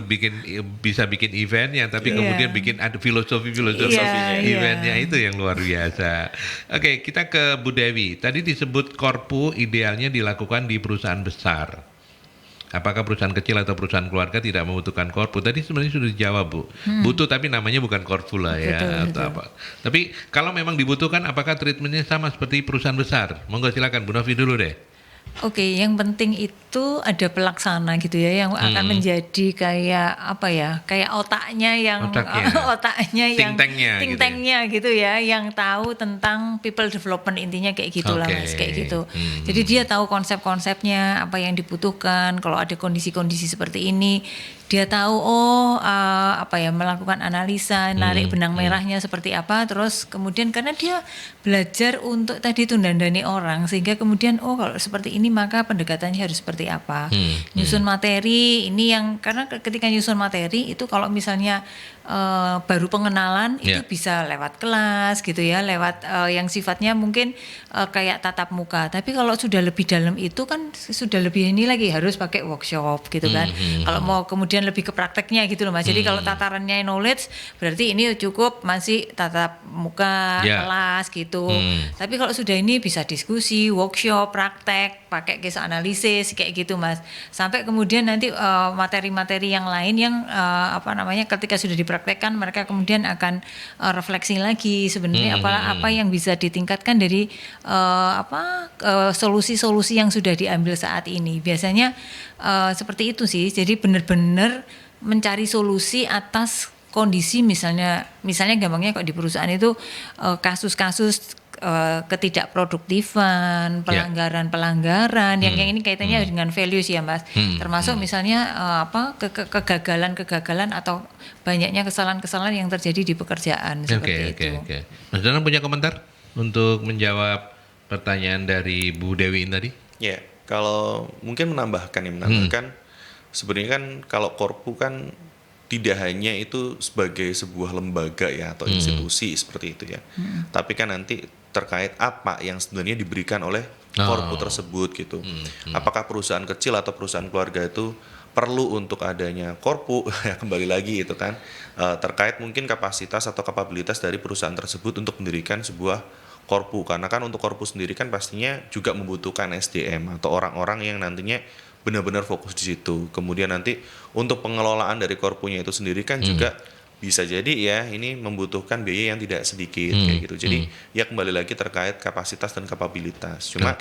bisa bikin eventnya, tapi kemudian bikin ada filosofinya eventnya itu yang luar biasa. Oke, kita ke Bu Dewi. Tadi disebut Korpu idealnya dilakukan di perusahaan besar. Apakah perusahaan kecil atau perusahaan keluarga tidak membutuhkan Korpu? Tadi sebenarnya sudah dijawab Bu. Butuh tapi namanya bukan Korpu lah ya. Betul. Apa. Tapi kalau memang dibutuhkan, apakah treatmentnya sama seperti perusahaan besar? Monggo silakan Bu Novi dulu deh. Oke, yang penting itu ada pelaksana gitu ya, yang akan menjadi kayak apa ya, kayak otaknya yang Otaknya. otaknya yang Think tanknya think gitu ya. tanknya gitu ya, yang tahu tentang people development, intinya kayak gitulah Oke. Mas, kayak gitu. Jadi dia tahu konsep-konsepnya, apa yang dibutuhkan. Kalau ada kondisi-kondisi seperti ini, dia tahu apa ya, melakukan analisa, narik benang merahnya seperti apa, terus kemudian karena dia belajar untuk tadi itu dandani orang, sehingga kemudian kalau seperti ini maka pendekatannya harus seperti apa. Nyusun materi ini yang karena ketika nyusun materi itu kalau misalnya baru pengenalan itu Ya. bisa lewat kelas gitu ya, lewat yang sifatnya mungkin kayak tatap muka. Tapi kalau sudah lebih dalam itu kan sudah lebih ini lagi harus pakai workshop gitu kan. Kalau mau kemudian lebih ke prakteknya gitu loh Mas. Jadi kalau tatarannya knowledge berarti ini cukup masih tatap muka Ya. kelas gitu. Tapi kalau sudah ini bisa diskusi, workshop, praktek, pakai case analisis kayak gitu Mas. Sampai kemudian nanti materi-materi yang lain yang ketika sudah dipraktekkan mereka kemudian akan refleksi lagi sebenarnya apa yang bisa ditingkatkan dari solusi-solusi yang sudah diambil saat ini. Biasanya seperti itu sih. Jadi benar-benar mencari solusi atas kondisi misalnya gampangnya kok di perusahaan itu kasus-kasus ketidakproduktifan, pelanggaran-pelanggaran yang ini kaitannya dengan values ya Mas. Termasuk misalnya kegagalan-kegagalan atau banyaknya kesalahan-kesalahan yang terjadi di pekerjaan seperti itu. Oke. Mas Danang punya komentar untuk menjawab pertanyaan dari Bu Dewi tadi? Ya, kalau mungkin menambahkan sebenarnya kan kalau Korpu kan tidak hanya itu sebagai sebuah lembaga ya atau institusi seperti itu ya. Tapi kan nanti terkait apa yang sebenarnya diberikan oleh Korpu tersebut gitu. Apakah perusahaan kecil atau perusahaan keluarga itu perlu untuk adanya Korpu ya kembali lagi itu kan terkait mungkin kapasitas atau kapabilitas dari perusahaan tersebut untuk mendirikan sebuah Korpu, karena kan untuk Korpu sendiri kan pastinya juga membutuhkan SDM atau orang-orang yang nantinya benar-benar fokus di situ. Kemudian nanti untuk pengelolaan dari Korpunya itu sendiri kan juga bisa jadi ya ini membutuhkan biaya yang tidak sedikit kayak gitu. Jadi ya kembali lagi terkait kapasitas dan kapabilitas. Cuma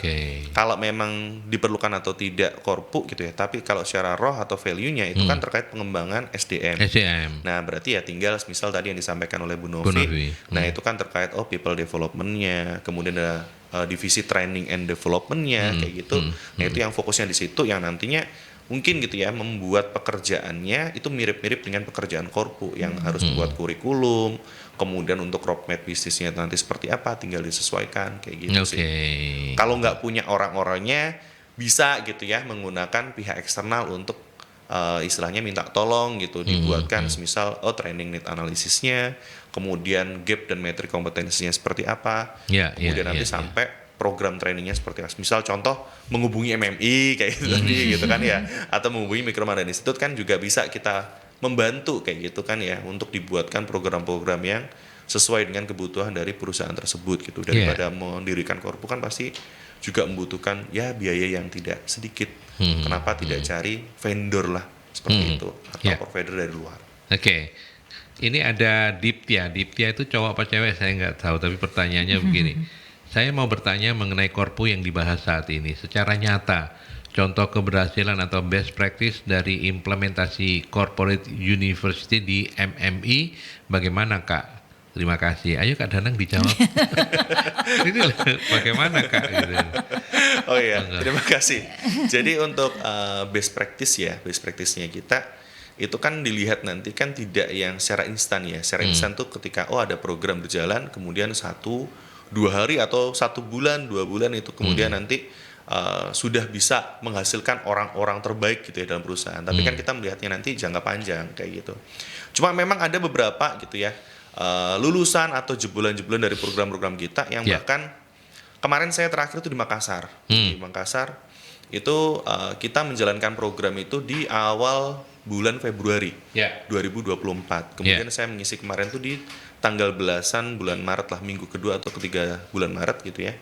kalau memang diperlukan atau tidak Korpu gitu ya, tapi kalau secara roh atau value-nya itu kan terkait pengembangan SDM. Nah berarti ya tinggal misal tadi yang disampaikan oleh Bu Novi. Nah itu kan terkait people development-nya, kemudian ada divisi training and development-nya kayak gitu. Nah itu yang fokusnya di situ yang nantinya mungkin gitu ya membuat pekerjaannya itu mirip-mirip dengan pekerjaan Korpu yang harus membuat kurikulum, kemudian untuk roadmap bisnisnya nanti seperti apa tinggal disesuaikan kayak gitu sih. Kalau nggak punya orang-orangnya bisa gitu ya menggunakan pihak eksternal untuk istilahnya minta tolong gitu dibuatkan semisal training need analisisnya, kemudian gap dan metrik kompetensinya seperti apa, kemudian nanti sampai program trainingnya seperti apa. Misal contoh menghubungi MMI kayak gitu tadi gitu kan ya, atau menghubungi Micro Mandan Institute kan juga bisa kita membantu kayak gitu kan ya untuk dibuatkan program-program yang sesuai dengan kebutuhan dari perusahaan tersebut gitu. Daripada mendirikan Korpu kan pasti juga membutuhkan ya biaya yang tidak sedikit. Kenapa tidak cari vendor lah seperti itu atau provider dari luar. Ini ada Diptia itu cowok apa cewek saya nggak tahu, tapi pertanyaannya begini. Saya mau bertanya mengenai Korpu yang dibahas saat ini secara nyata, contoh keberhasilan atau best practice dari implementasi corporate university di MMI bagaimana Kak? Terima kasih. Ayo Kak Danang dijawab. Ini bagaimana Kak? Gitu. Oh iya, terima kasih. Jadi untuk best practice-nya kita itu kan dilihat nanti kan tidak yang secara instan ya. Secara instan tuh ketika ada program berjalan kemudian 1-2 hari atau 1 bulan 2 bulan itu kemudian nanti sudah bisa menghasilkan orang-orang terbaik gitu ya dalam perusahaan. Tapi kan kita melihatnya nanti jangka panjang kayak gitu. Cuma memang ada beberapa gitu ya lulusan atau jebolan-jebolan dari program-program kita yang bahkan kemarin saya terakhir itu di Makassar. Di Makassar itu kita menjalankan program itu di awal bulan Februari 2024. Kemudian saya mengisi kemarin tuh di tanggal belasan bulan Maret lah, minggu kedua atau ketiga bulan Maret gitu ya.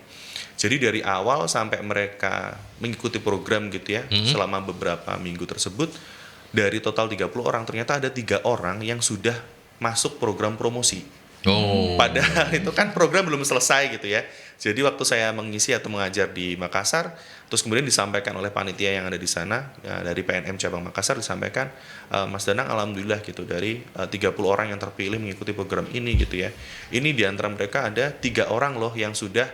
Jadi dari awal sampai mereka mengikuti program gitu ya, selama beberapa minggu tersebut, dari total 30 orang ternyata ada 3 orang yang sudah masuk program promosi. Oh. Padahal itu kan program belum selesai gitu ya. Jadi waktu saya mengisi atau mengajar di Makassar, terus kemudian disampaikan oleh panitia yang ada di sana, ya, dari PNM cabang Makassar disampaikan, Mas Danang alhamdulillah gitu dari 30 orang yang terpilih mengikuti program ini gitu ya. Ini di antara mereka ada 3 orang loh yang sudah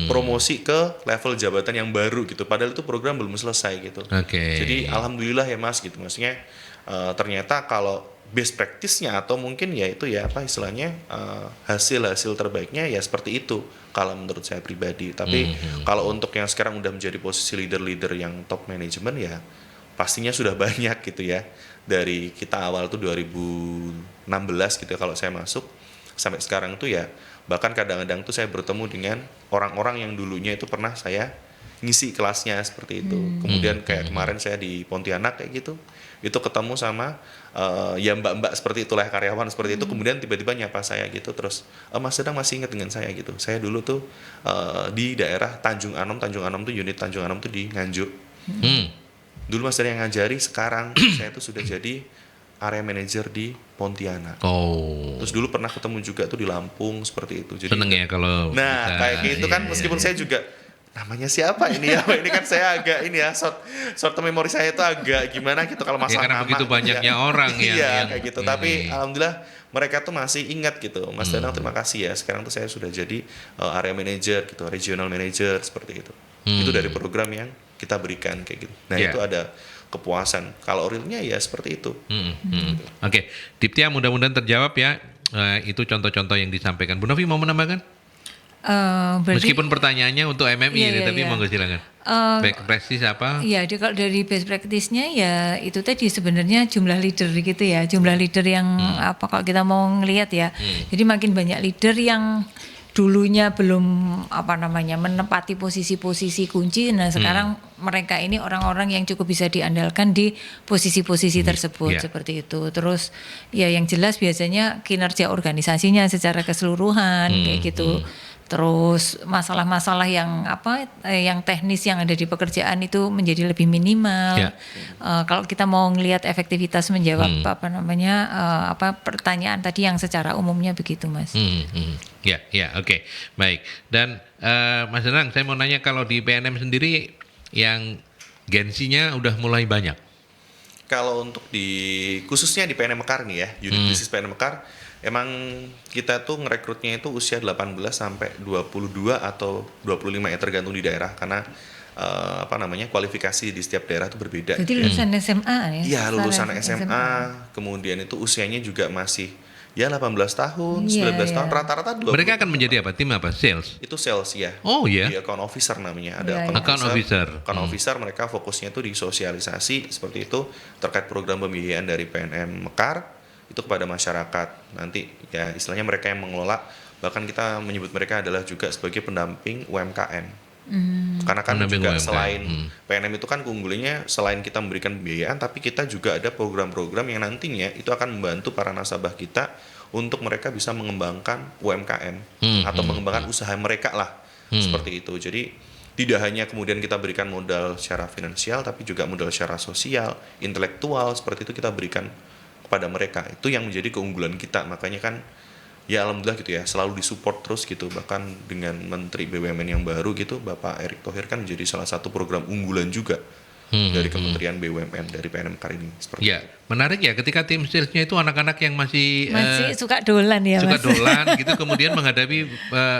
promosi ke level jabatan yang baru gitu. Padahal itu program belum selesai gitu. Oke. Jadi alhamdulillah ya Mas gitu. Maksudnya ternyata kalau best practice-nya atau mungkin ya itu ya apa istilahnya hasil terbaiknya ya seperti itu kalau menurut saya pribadi. Tapi kalau untuk yang sekarang udah menjadi posisi leader-leader yang top management ya pastinya sudah banyak gitu ya. Dari kita awal tuh 2016 gitu ya, kalau saya masuk sampai sekarang tuh ya bahkan kadang-kadang tuh saya bertemu dengan orang-orang yang dulunya itu pernah saya ngisi kelasnya seperti itu. Kemudian kayak kemarin saya di Pontianak kayak gitu, itu ketemu sama ya mbak-mbak seperti itulah, karyawan seperti itu, kemudian tiba-tiba nyapa saya gitu, terus Mas Danang masih ingat dengan saya gitu, saya dulu tuh di daerah Tanjung Anom tuh unit Tanjung Anom tuh di Nganjuk. Dulu Mas Danang yang ngajari, sekarang saya tuh sudah jadi area manager di Pontianak. Terus dulu pernah ketemu juga tuh di Lampung seperti itu. Jadi seneng ya kalau nah bisa, kayak gitu kan, meskipun saya juga namanya siapa ini ya, ini kan saya agak ini ya short memori saya itu agak gimana gitu kalau masalah karena nama begitu banyaknya orang yang iya kayak gitu. Tapi alhamdulillah mereka tuh masih ingat gitu, Mas Danang terima kasih ya, sekarang tuh saya sudah jadi area manager gitu, regional manager seperti itu. Itu dari program yang kita berikan kayak gitu. Nah itu ada kepuasan. Kalau realnya ya seperti itu. Oke, Diptia, mudah-mudahan terjawab ya. Itu contoh-contoh yang disampaikan. Bu Novi mau menambahkan? Berarti, Meskipun pertanyaannya untuk MMI Iya, ini, iya, tapi iya. monggo silakan. Back practice apa? Iya, kalau dari best practice-nya ya itu tadi sebenarnya jumlah leader gitu ya, jumlah leader yang apa kalau kita mau ngelihat ya. Jadi makin banyak leader yang dulunya belum apa namanya menempati posisi-posisi kunci, nah sekarang mereka ini orang-orang yang cukup bisa diandalkan di posisi-posisi tersebut seperti itu. Terus ya yang jelas biasanya kinerja organisasinya secara keseluruhan kayak gitu. Terus masalah-masalah yang apa yang teknis yang ada di pekerjaan itu menjadi lebih minimal. Kalau kita mau ngelihat efektivitas menjawab apa namanya apa pertanyaan tadi yang secara umumnya begitu, Mas. Oke. Baik. Dan Mas Danang, saya mau nanya kalau di PNM sendiri yang Gen-Z-nya udah mulai banyak. Kalau untuk khususnya di PNM Mekar nih ya, unit bisnis PNM Mekar, emang kita tuh ngerekrutnya itu usia 18 sampai 22 atau 25 ya, tergantung di daerah, karena apa namanya kualifikasi di setiap daerah itu berbeda. Jadi lulusan SMA ya? Iya, lulusan SMA, kemudian itu usianya juga masih ya 18 tahun, 19 tahun, rata-rata 20. Mereka akan menjadi apa? Tim apa? Sales? Itu sales ya. Oh ya. Di account officer namanya. Ada Account officer. Account officer, mereka fokusnya tuh di sosialisasi seperti itu terkait program pembiayaan dari PNM Mekar itu kepada masyarakat. Nanti ya istilahnya mereka yang mengelola, bahkan kita menyebut mereka adalah juga sebagai pendamping UMKM. Karena kan Pendamping juga UMKM. selain PNM itu kan keunggulannya selain kita memberikan pembiayaan, tapi kita juga ada program-program yang nantinya itu akan membantu para nasabah kita untuk mereka bisa mengembangkan UMKM atau mengembangkan usaha mereka lah seperti itu. Jadi tidak hanya kemudian kita berikan modal secara finansial, tapi juga modal secara sosial, intelektual seperti itu kita berikan kepada mereka. Itu yang menjadi keunggulan kita. Makanya kan ya alhamdulillah gitu ya, selalu disupport terus gitu. Bahkan dengan Menteri BUMN yang baru gitu, Bapak Erick Thohir kan menjadi salah satu program unggulan juga dari Kementerian BUMN, dari PNM Mekar ini. Seperti itu. Menarik ya ketika tim salesnya itu anak-anak yang masih suka dolan ya, suka Mas. dolan gitu, kemudian menghadapi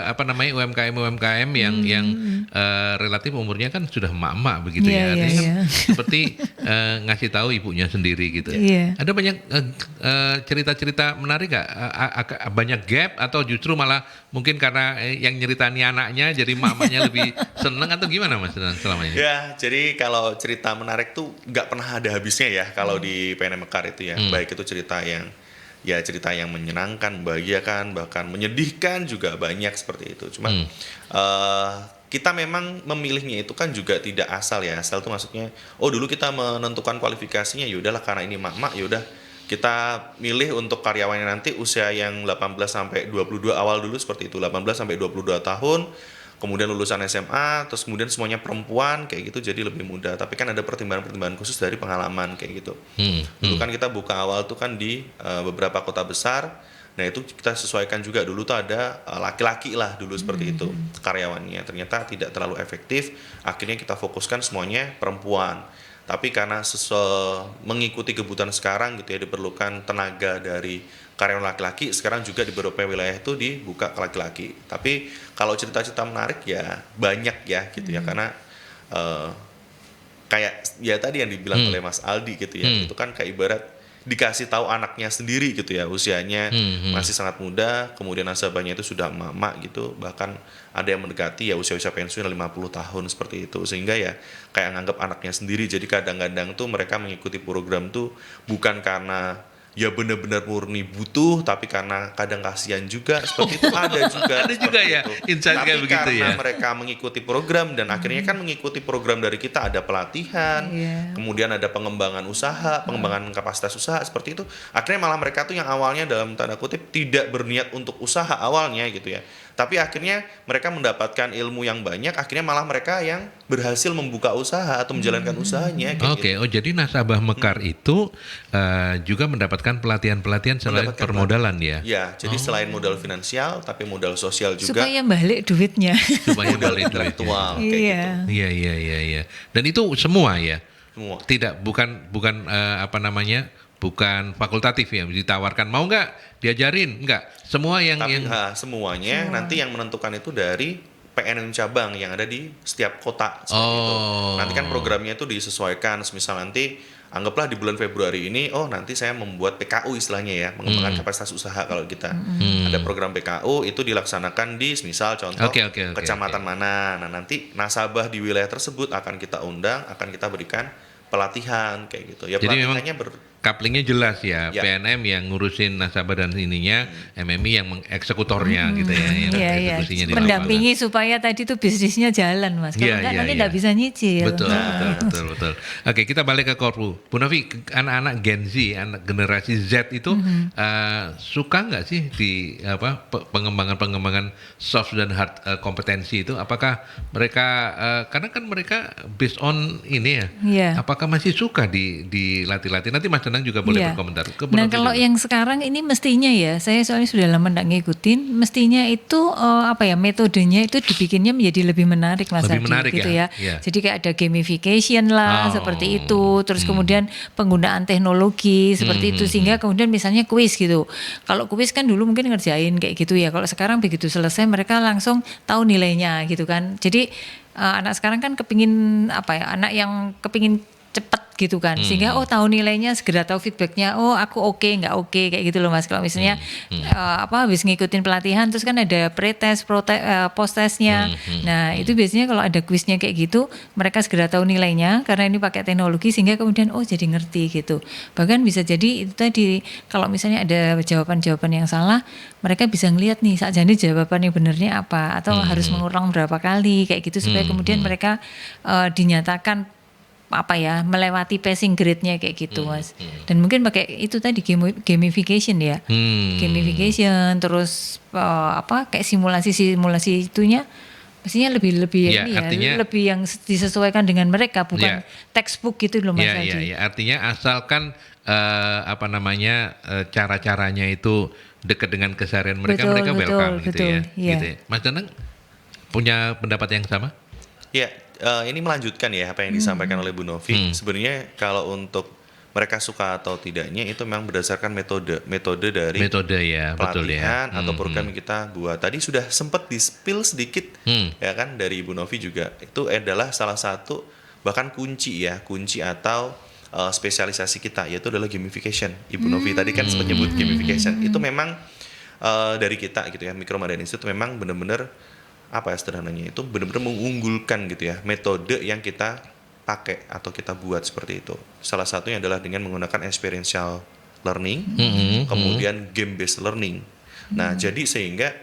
apa namanya UMKM yang relatif umurnya kan sudah emak-emak begitu ya. Artinya kan seperti ngasih tahu ibunya sendiri gitu. Ada banyak cerita-cerita menarik gak? Banyak gap atau justru malah mungkin karena yang nyeritani anaknya jadi emak-emaknya lebih seneng atau gimana Mas selama ini? Ya, jadi kalau cerita menarik tuh nggak pernah ada habisnya ya kalau di PNM Mekar itu ya. Baik itu cerita yang menyenangkan, membahagiakan, bahkan menyedihkan juga banyak seperti itu. Cuma kita memang memilihnya itu kan juga tidak asal ya. Asal itu maksudnya dulu kita menentukan kualifikasinya yaudahlah karena ini mak-mak yaudah kita milih untuk karyawannya nanti usia yang 18 sampai 22 awal dulu seperti itu, 18 sampai 22 tahun. Kemudian lulusan SMA, terus kemudian semuanya perempuan kayak gitu, jadi lebih mudah. Tapi kan ada pertimbangan-pertimbangan khusus dari pengalaman kayak gitu. Dulu kan kita buka awal tuh kan di beberapa kota besar, Nah itu kita sesuaikan juga, dulu tuh ada laki-laki lah dulu seperti itu karyawannya, ternyata tidak terlalu efektif, akhirnya kita fokuskan semuanya perempuan. Tapi karena mengikuti kebutuhan sekarang gitu ya, diperlukan tenaga dari karyawan laki-laki, sekarang juga di beberapa wilayah itu dibuka ke laki-laki. Tapi kalau cerita-cerita menarik ya banyak ya gitu ya, karena kayak ya tadi yang dibilang oleh Mas Aldi gitu ya, itu kan kayak ibarat dikasih tahu anaknya sendiri gitu ya, usianya masih sangat muda, kemudian nasabahnya itu sudah emak-emak gitu, bahkan ada yang mendekati ya usia-usia pensiun 50 tahun seperti itu, sehingga ya kayak nganggap anaknya sendiri. Jadi kadang-kadang tuh mereka mengikuti program tuh bukan karena ya benar-benar murni butuh, tapi karena kadang kasihan juga seperti itu, ada juga. Ada juga ya insight Tapi kayak begitu karena ya. mereka mengikuti program dan akhirnya kan mengikuti program dari kita, ada pelatihan, kemudian ada pengembangan usaha, pengembangan kapasitas usaha seperti itu. Akhirnya malah mereka tuh yang awalnya dalam tanda kutip tidak berniat untuk usaha awalnya gitu ya. Tapi akhirnya mereka mendapatkan ilmu yang banyak, akhirnya malah mereka yang berhasil membuka usaha atau menjalankan usahanya kayak Oke, gitu. oh jadi nasabah Mekar itu juga mendapatkan pelatihan-pelatihan selain Mendapatkan permodalan ya? Ya, jadi selain modal finansial, tapi modal sosial juga, Supaya balik duitnya. Supaya modal balik duitnya. intelektual kayak Iya. gitu. Iya. Dan itu semua ya? Semua. Tidak, bukan bukan fakultatif ya, ditawarkan mau nggak diajarin, nggak, semua yang Tapi semuanya nanti yang menentukan itu dari PNM cabang yang ada di setiap kota seperti itu. Nanti kan programnya itu disesuaikan, misal nanti anggaplah di bulan Februari ini, oh nanti saya membuat PKU istilahnya ya, mengembangkan kapasitas usaha kalau kita. Ada program PKU itu dilaksanakan di misal contoh Oke, kecamatan mana. Nah nanti nasabah di wilayah tersebut akan kita undang, akan kita berikan pelatihan kayak gitu. Ya Jadi memang pelatihannya couplingnya jelas ya, Ya. PNM yang ngurusin nasabah dan ininya, MMI yang mengeksekutornya gitu ya, yang Iya, eksekusinya di mendampingi supaya tadi tuh bisnisnya jalan, Mas. Kalau Iya, enggak iya, nanti iya. enggak bisa nyicil. Betul. Oke, kita balik ke Korpu. Bu Novi, anak-anak Gen Z, anak generasi Z itu suka nggak sih di pengembangan soft dan hard kompetensi itu? Apakah mereka karena kan mereka based on ini ya? Iya. Apakah masih suka dilatih-latih? Nanti Mas Danang juga boleh Iya. berkomentar. Ke Bu Nah Novi kalau dulu. yang sekarang ini mestinya ya, saya soalnya sudah lama nggak ngikutin, mestinya itu metodenya itu dibikinnya menjadi lebih menarik, Mas Lebih Adi, menarik gitu ya? ya. Iya. Jadi kayak ada gamification lah, seperti itu. Terus kemudian penggunaan teknologi seperti itu, sehingga kemudian misalnya kuis gitu. Kalau kuis kan dulu mungkin ngerjain kayak gitu ya. Kalau sekarang begitu selesai mereka langsung tahu nilainya gitu kan. Jadi anak sekarang kan kepingin anak yang kepingin cepat gitu kan, sehingga tahu nilainya, segera tahu feedbacknya, aku oke nggak oke kayak gitu loh Mas. Kalau misalnya habis ngikutin pelatihan terus kan ada pre-test, post-testnya. Nah itu biasanya kalau ada kuisnya kayak gitu mereka segera tahu nilainya karena ini pakai teknologi, sehingga kemudian jadi ngerti gitu. Bahkan bisa jadi itu tadi kalau misalnya ada jawaban-jawaban yang salah, mereka bisa ngelihat nih sakjane jawaban yang benernya apa, atau harus mengulang berapa kali kayak gitu supaya kemudian mereka dinyatakan melewati passing grade-nya kayak gitu Mas. Dan mungkin pakai itu tadi gamification ya. Gamification terus kayak simulasi itunya mestinya lebih Ya, artinya- lebih yang disesuaikan dengan mereka, bukan textbook gitu loh Mas Adi. Ya. Artinya asalkan cara-caranya itu dekat dengan keseharian mereka, Betul, mereka welcome gitu betul, ya. iya. Gitu ya. Mas Danang punya pendapat yang sama? Ya, ini melanjutkan ya apa yang disampaikan oleh Bu Novi. Sebenarnya kalau untuk mereka suka atau tidaknya itu memang berdasarkan metode dari Metode ya, betul ya. pelatihan atau program yang kita buat. Tadi sudah sempat di-spill sedikit ya kan dari Bu Novi juga. Itu adalah salah satu bahkan kunci atau spesialisasi kita, yaitu adalah gamification. Ibu Novi tadi kan sempat nyebut gamification. Itu memang dari kita gitu ya, Micro Madani Institute memang benar-benar sederhananya itu benar-benar mengunggulkan gitu ya metode yang kita pakai atau kita buat seperti itu. Salah satunya adalah dengan menggunakan experiential learning, kemudian game based learning. Nah, jadi sehingga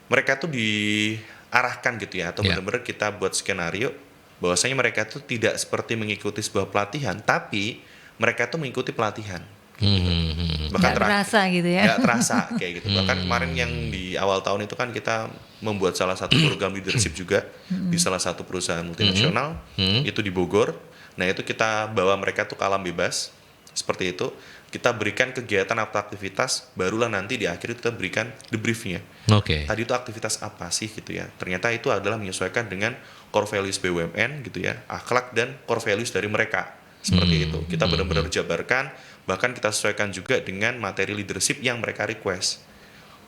mereka tuh diarahkan gitu ya, atau benar-benar kita buat skenario bahwasanya mereka tuh tidak seperti mengikuti sebuah pelatihan, tapi mereka tuh mengikuti pelatihan. Bahkan Nggak terasa gitu ya. Nggak terasa kayak gitu. Bahkan kemarin yang di awal tahun itu kan kita membuat salah satu program leadership juga di salah satu perusahaan multinasional itu di Bogor. Nah itu kita bawa mereka tuh ke alam bebas seperti itu. kita berikan kegiatan atau aktivitas, barulah nanti di akhir kita berikan debriefnya. Oke. Tadi itu aktivitas apa sih gitu ya? Ternyata itu adalah menyesuaikan dengan core values BUMN gitu ya, akhlak dan core values dari mereka. Seperti itu. Kita benar-benar jabarkan, bahkan kita sesuaikan juga dengan materi leadership yang mereka request.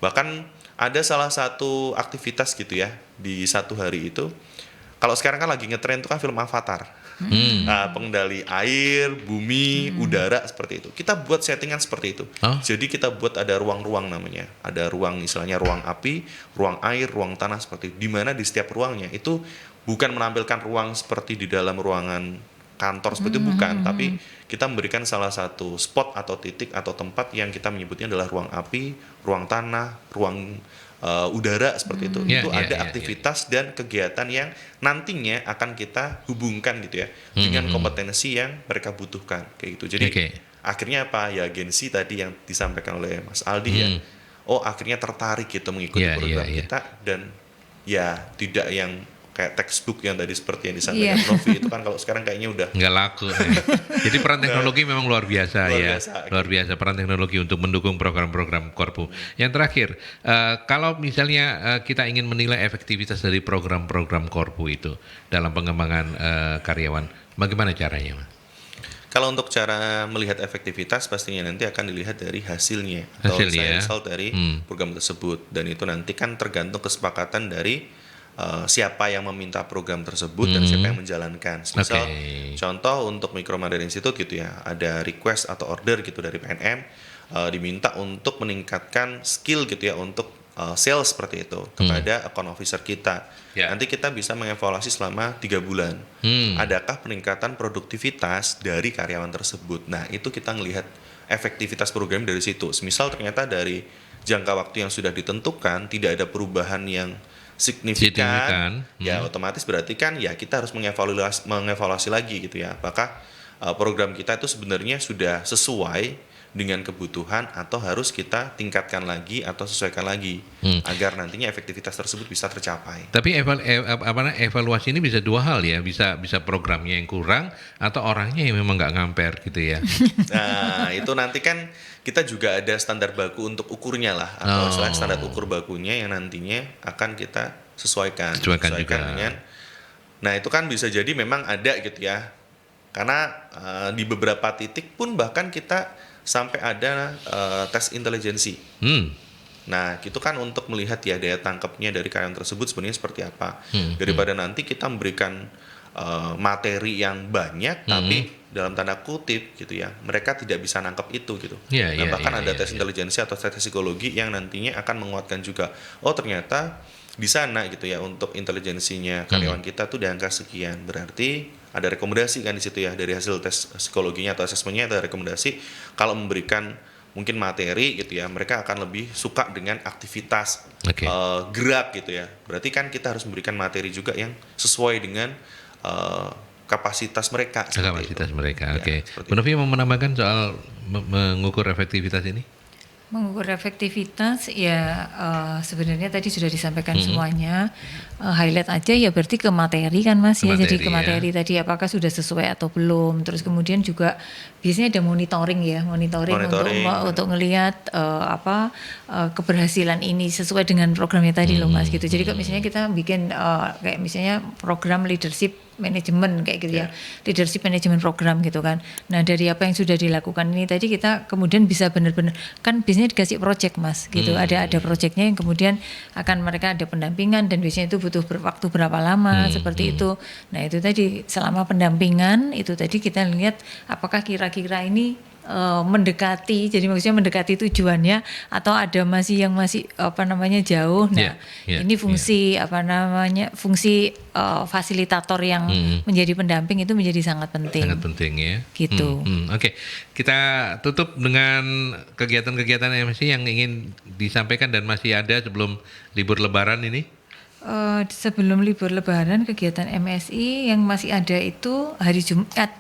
Bahkan ada salah satu aktivitas gitu ya di satu hari itu. Kalau sekarang kan lagi ngetren itu kan film Avatar. Nah, pengendali air, bumi, udara seperti itu. Kita buat settingan seperti itu. Oh. Jadi kita buat ada ruang-ruang namanya. Ada ruang istilahnya ruang api, ruang air, ruang tanah seperti itu. Di mana di setiap ruangnya itu bukan menampilkan ruang seperti di dalam ruangan kantor seperti itu, bukan, tapi kita memberikan salah satu spot atau titik atau tempat yang kita menyebutnya adalah ruang api, ruang tanah, ruang udara seperti itu. Itu ada aktivitas dan kegiatan yang nantinya akan kita hubungkan gitu ya dengan kompetensi yang mereka butuhkan kayak gitu. Jadi akhirnya apa ya, agensi tadi yang disampaikan oleh Mas Aldi ya, oh akhirnya tertarik gitu mengikuti program kita, dan ya tidak yang kayak textbook yang tadi seperti yang disampaikan Novi itu kan kalau sekarang kayaknya udah nggak laku. Jadi peran teknologi memang luar biasa. Luar biasa peran teknologi untuk mendukung program-program Korpu. Yang terakhir, kalau misalnya kita ingin menilai efektivitas dari program-program Korpu itu dalam pengembangan karyawan, bagaimana caranya, Mas? Kalau untuk cara melihat efektivitas pastinya nanti akan dilihat dari hasilnya atau result dari program tersebut, dan itu nanti kan tergantung kesepakatan dari siapa yang meminta program tersebut dan siapa yang menjalankan. Misal contoh untuk Micro Mandiri Institute gitu ya, ada request atau order gitu dari PNM, diminta untuk meningkatkan skill gitu ya untuk sales seperti itu kepada account officer kita. Nanti kita bisa mengevaluasi selama 3 bulan. Adakah peningkatan produktivitas dari karyawan tersebut? Nah, itu kita ngelihat efektivitas program dari situ. Misal ternyata dari jangka waktu yang sudah ditentukan tidak ada perubahan yang signifikan. Ya otomatis berarti kan ya kita harus mengevaluasi lagi gitu ya, apakah program kita itu sebenarnya sudah sesuai dengan kebutuhan atau harus kita tingkatkan lagi atau sesuaikan lagi agar nantinya efektivitas tersebut bisa tercapai. Tapi evaluasi ini bisa dua hal ya, bisa programnya yang kurang atau orangnya yang memang nggak ngamper gitu ya. Nah itu nanti kan kita juga ada standar baku untuk ukurnya lah, atau standar ukur bakunya yang nantinya akan kita sesuaikan juga dengan. Nah itu kan bisa jadi memang ada gitu ya, karena di beberapa titik pun bahkan kita sampai ada tes intelijensi. Nah, itu kan untuk melihat ya daya tangkapnya dari karyawan tersebut sebenarnya seperti apa. Daripada nanti kita memberikan materi yang banyak, tapi dalam tanda kutip gitu ya, mereka tidak bisa nangkap itu gitu. Bahkan ada tes intelijensi atau tes psikologi yang nantinya akan menguatkan juga. Oh ternyata di sana gitu ya untuk intelijensinya karyawan kita tuh di angka sekian, berarti ada rekomendasi kan di situ ya, dari hasil tes psikologinya atau asesmennya ada rekomendasi kalau memberikan mungkin materi gitu ya, mereka akan lebih suka dengan aktivitas gerak gitu ya. Berarti kan kita harus memberikan materi juga yang sesuai dengan kapasitas mereka. Kapasitas mereka. Bu Novi mau menambahkan soal mengukur efektivitas ini? Mengukur efektivitas ya sebenarnya tadi sudah disampaikan semuanya. Highlight aja ya berarti ke materi kan Mas ya. Jadi ke materi tadi apakah sudah sesuai atau belum. Terus kemudian juga biasanya ada monitoring ya, monitoring. Untuk ngelihat keberhasilan ini sesuai dengan programnya tadi loh Mas gitu. Jadi kalau misalnya kita bikin kayak misalnya program leadership manajemen kayak gitu ya, leadership management program gitu kan. Nah dari apa yang sudah dilakukan ini tadi kita kemudian bisa benar-benar kan biasanya dikasih project Mas gitu, ada projectnya yang kemudian akan mereka ada pendampingan dan biasanya itu butuh waktu berapa lama seperti itu. Nah itu tadi selama pendampingan itu tadi kita lihat apakah kira-kira ini mendekati, jadi maksudnya mendekati tujuannya atau ada masih jauh. Nah, ini fungsi fungsi fasilitator yang menjadi pendamping itu menjadi sangat penting. Sangat penting ya. Gitu. Oke. Kita tutup dengan kegiatan-kegiatan MSI yang ingin disampaikan dan masih ada sebelum libur Lebaran ini. Sebelum libur Lebaran kegiatan MSI yang masih ada itu hari Jumat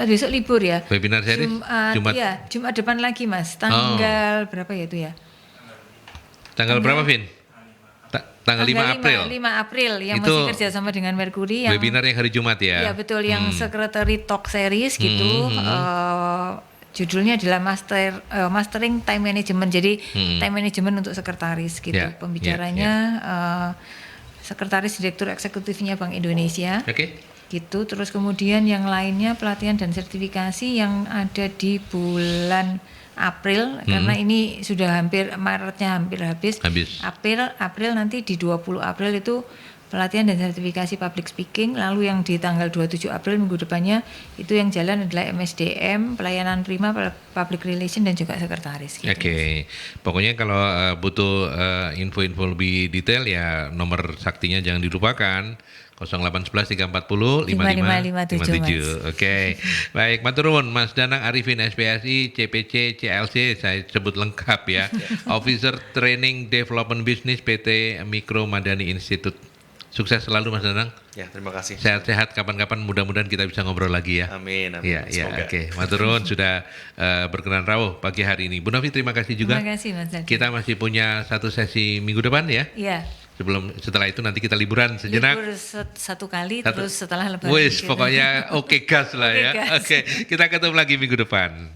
besok libur ya. Webinar series Jumat depan lagi Mas. Tanggal berapa ya itu ya? Tanggal berapa Vin? Tanggal 5 April. 5 April yang itu masih kerjasama dengan Mercury yang webinar yang hari Jumat ya. Iya betul yang Secretary Talk Series gitu. judulnya adalah mastering time management. Jadi time management untuk sekretaris gitu. Ya, Pembicaranya sekretaris direktur eksekutifnya Bank Indonesia. Oke. Gitu. Terus kemudian yang lainnya pelatihan dan sertifikasi yang ada di bulan April karena ini sudah Maretnya hampir habis. April nanti di 20 April itu pelatihan dan sertifikasi public speaking, lalu yang di tanggal 27 April minggu depannya itu yang jalan adalah MSDM, pelayanan prima, public relation dan juga sekretaris gitu. Oke. Pokoknya kalau butuh info-info lebih detail ya nomor saktinya jangan dilupakan 0811 340 5557. Oke. Baik, matur nuwun Mas Danang Arifin SPSI CPC CLC, saya sebut lengkap ya. Officer Training Development Business PT Mikro Madani Institute. Sukses selalu Mas Danang. Ya, terima kasih. Sehat-sehat, kapan-kapan mudah-mudahan kita bisa ngobrol lagi ya. Amin. Ya, oke. Matur nuwun sudah berkenan rawuh pagi hari ini. Bu Novi terima kasih juga. Terima kasih Mas Zaki. Kita masih punya satu sesi minggu depan ya. Iya. Setelah itu nanti kita liburan sejenak. Libur satu kali terus setelah lebaran. Wis, gitu. pokoknya oke gas lah ya. Oke, kita ketemu lagi minggu depan.